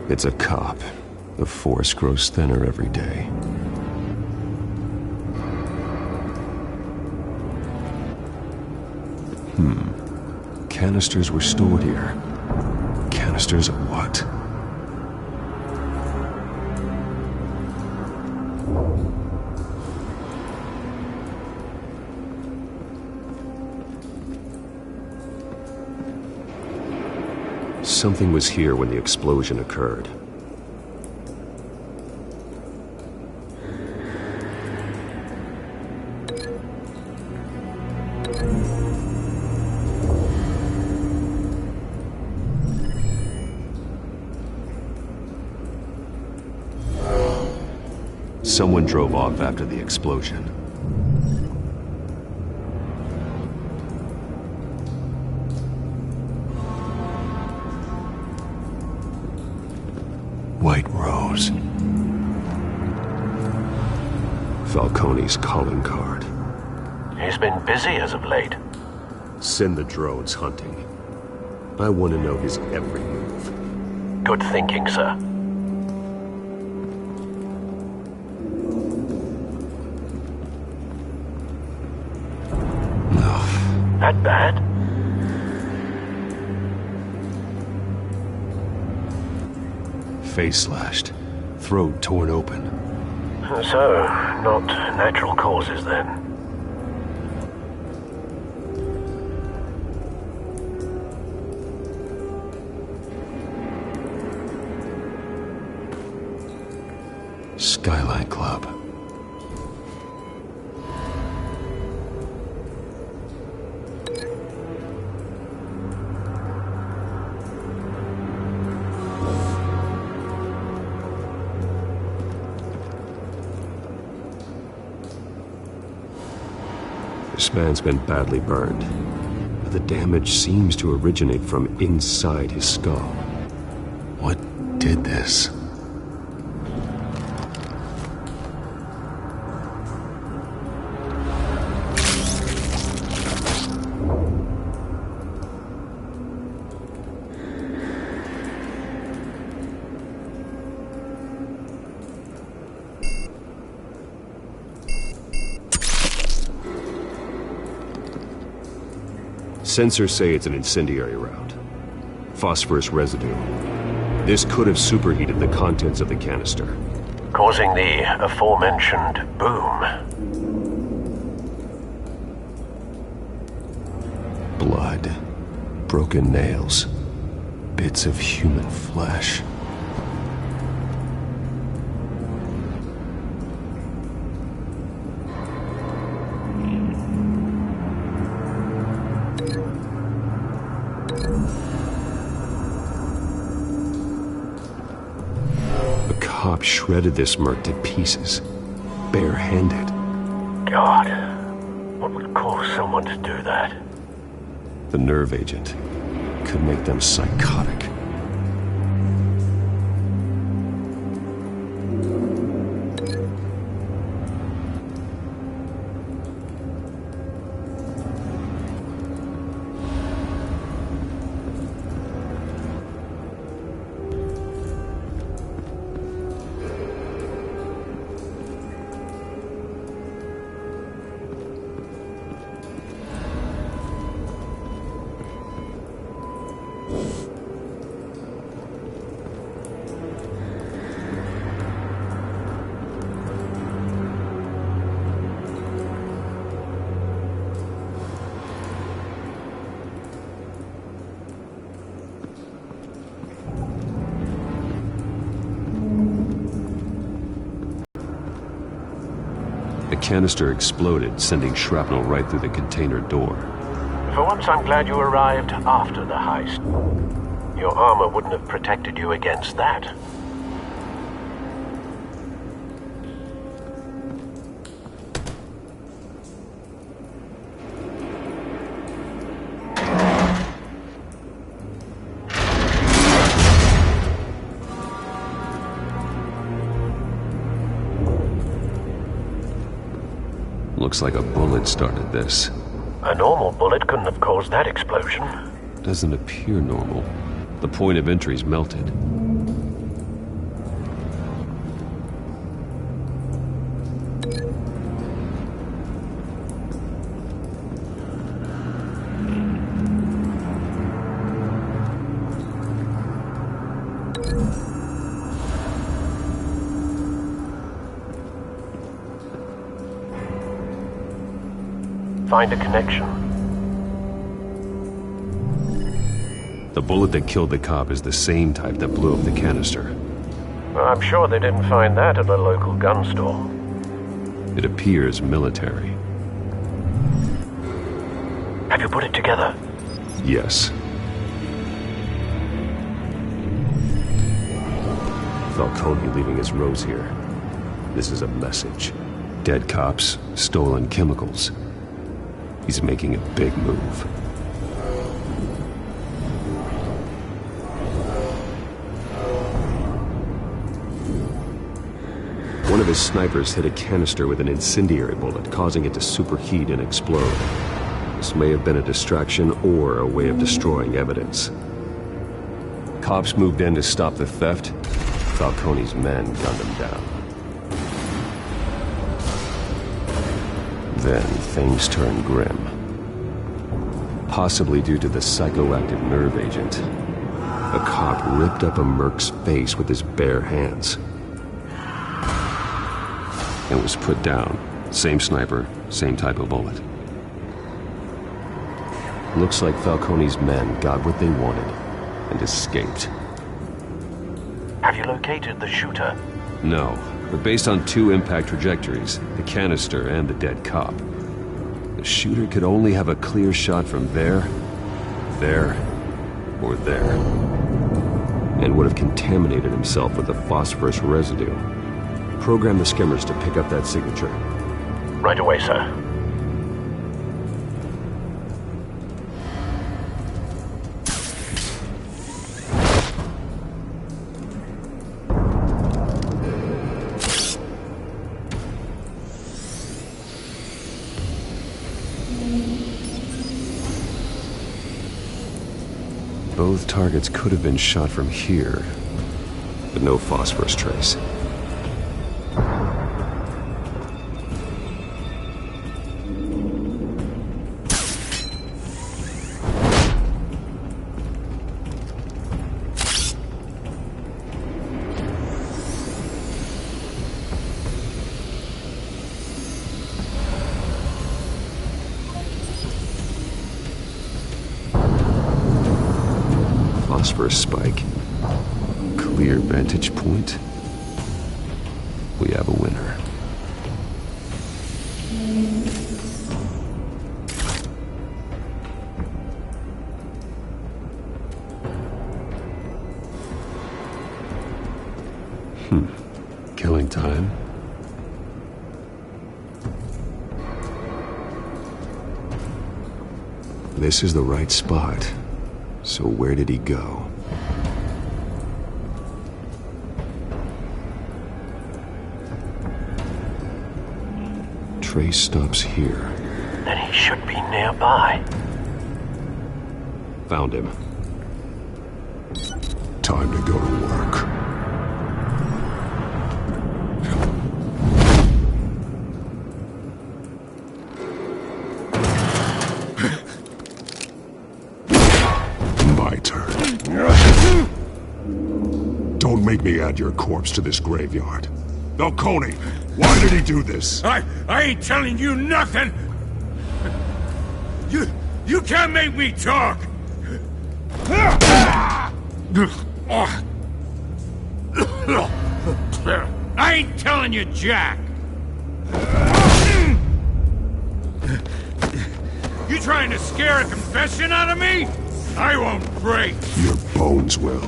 It's a cop. The force grows thinner every day. Canisters were stored here. Canisters of what? Something was here when the explosion occurred. Someone drove off after the explosion. White Rose. Falcone's calling card. He's been busy as of late. Send the drones hunting. I want to know his every move. Good thinking, sir. That bad? Face slashed, throat torn open. So, not natural causes then. Skyline Club. This man's been badly burned, but the damage seems to originate from inside his skull. What did this? Sensors say it's an incendiary round. Phosphorus residue. This could have superheated the contents of the canister, causing the aforementioned boom. Blood. Broken nails. Bits of human flesh. Shredded this merc to pieces, bare-handed. God, what would cause someone to do that? The nerve agent could make them psychotic. The canister exploded, sending shrapnel right through the container door. For once, I'm glad you arrived after the heist. Your armor wouldn't have protected you against that. Looks like a bullet started this. A normal bullet couldn't have caused that explosion. Doesn't appear normal. The point of entry's melted. find a connection. The bullet that killed the cop is the same type that blew up the canister. Well, I'm sure they didn't find that at a local gun store. It appears military. Have you put it together? Yes. Falcone leaving his rose here. This is a message. Dead cops, stolen chemicals. He's making a big move. One of his snipers hit a canister with an incendiary bullet, causing it to superheat and explode. This may have been a distraction or a way of destroying evidence. Cops moved in to stop the theft. Falcone's men gunned him down. Then things turned grim. Possibly due to the psychoactive nerve agent. A cop ripped up a merc's face with his bare hands. And was put down. Same sniper, same type of bullet. Looks like Falcone's men got what they wanted and escaped. Have you located the shooter? No, but based on 2 impact trajectories, the canister and the dead cop, the shooter could only have a clear shot from there, or there, and would have contaminated himself with the phosphorus residue. Program the skimmers to pick up that signature. Right away, sir. Both targets could have been shot from here, but no phosphorus trace. Phosphorus spike. Clear vantage point. We have a winner. Killing time. This is the right spot. So where did he go? Trace stops here. Then he should be nearby. Found him. Time to go to work. Don't make me add your corpse to this graveyard. Falcone, why did he do this? I ain't telling you nothing! You can't make me talk! I ain't telling you jack! You trying to scare a confession out of me? I won't break! Your bones will.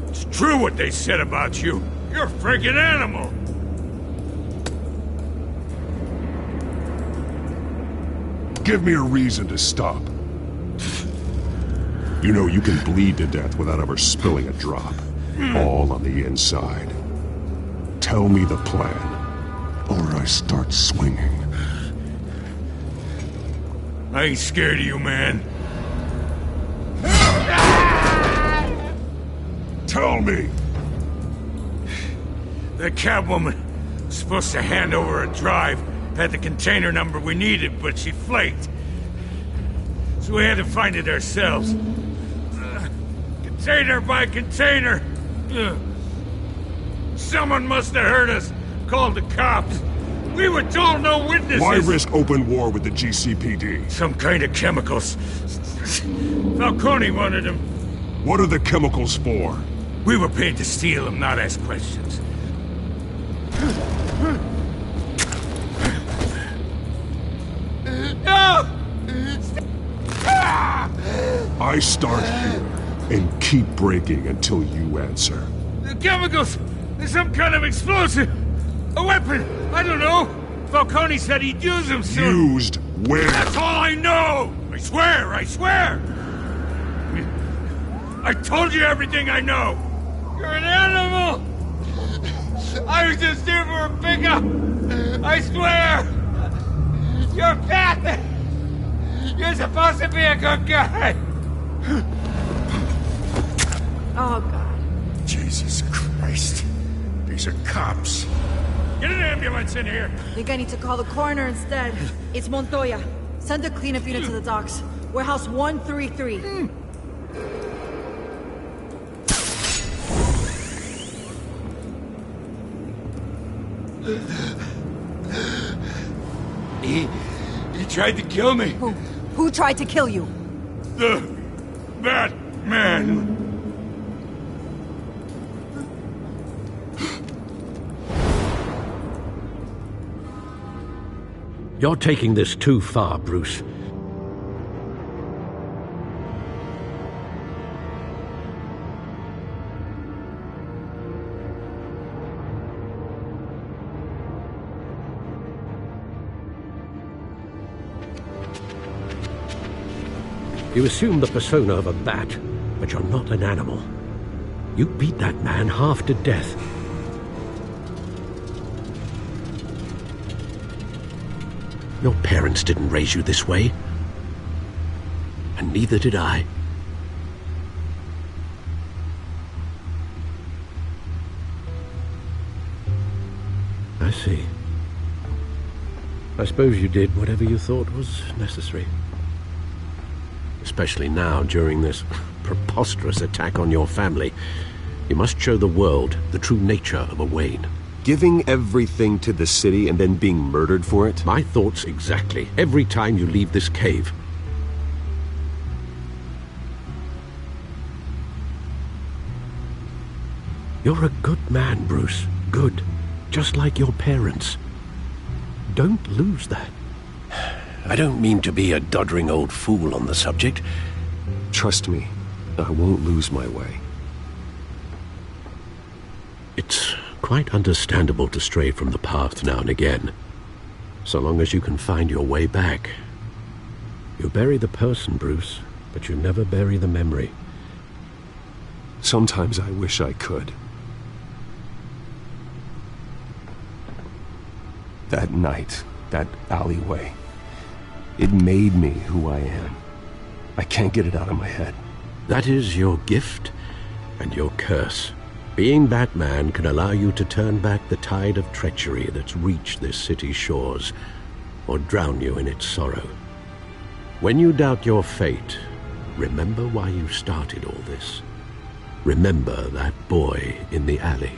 It's true what they said about you. You're a freaking animal! Give me a reason to stop. You know you can bleed to death without ever spilling a drop. All on the inside. Tell me the plan, or I start swinging. I ain't scared of you, man. Tell me! The Catwoman was supposed to hand over a drive, had the container number we needed, but she flaked. so we had to find it ourselves. Container by container. Someone must have heard us, called the cops. We were told no witnesses. Why risk open war with the GCPD? Some kind of chemicals. Falcone wanted them. What are the chemicals for? We were paid to steal them, not ask questions. No! I start here and keep breaking until you answer. The chemicals! There's some kind of explosive! A weapon! I don't know! Falcone said he'd use them soon! Used where? That's all I know! I swear! I swear! I told you everything I know! You're an animal! I was just here for a pickup! I swear! You're Pat! You're supposed to be a good guy! Oh, God. Jesus Christ. These are cops. Get an ambulance in here! I think I need to call the coroner instead. It's Montoya. Send a cleanup unit to the docks. Warehouse 133. He tried to kill me. Who tried to kill you? The Batman. You're taking this too far, Bruce. You assume the persona of a bat, but you're not an animal. You beat that man half to death. Your parents didn't raise you this way. And neither did I. I see. I suppose you did whatever you thought was necessary. Especially now, during this preposterous attack on your family. You must show the world the true nature of a Wayne. Giving everything to the city and then being murdered for it? My thoughts exactly. Every time you leave this cave. You're a good man, Bruce. Good. Just like your parents. Don't lose that. I don't mean to be a doddering old fool on the subject. Trust me, I won't lose my way. It's quite understandable to stray from the path now and again, so long as you can find your way back. You bury the person, Bruce, but you never bury the memory. Sometimes I wish I could. That night, that alleyway, it made me who I am. I can't get it out of my head. That is your gift and your curse. Being Batman can allow you to turn back the tide of treachery that's reached this city's shores, or drown you in its sorrow. When you doubt your fate, remember why you started all this. Remember that boy in the alley.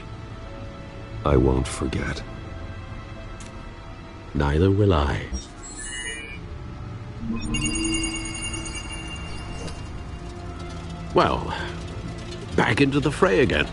I won't forget. Neither will I. Well, back into the fray again.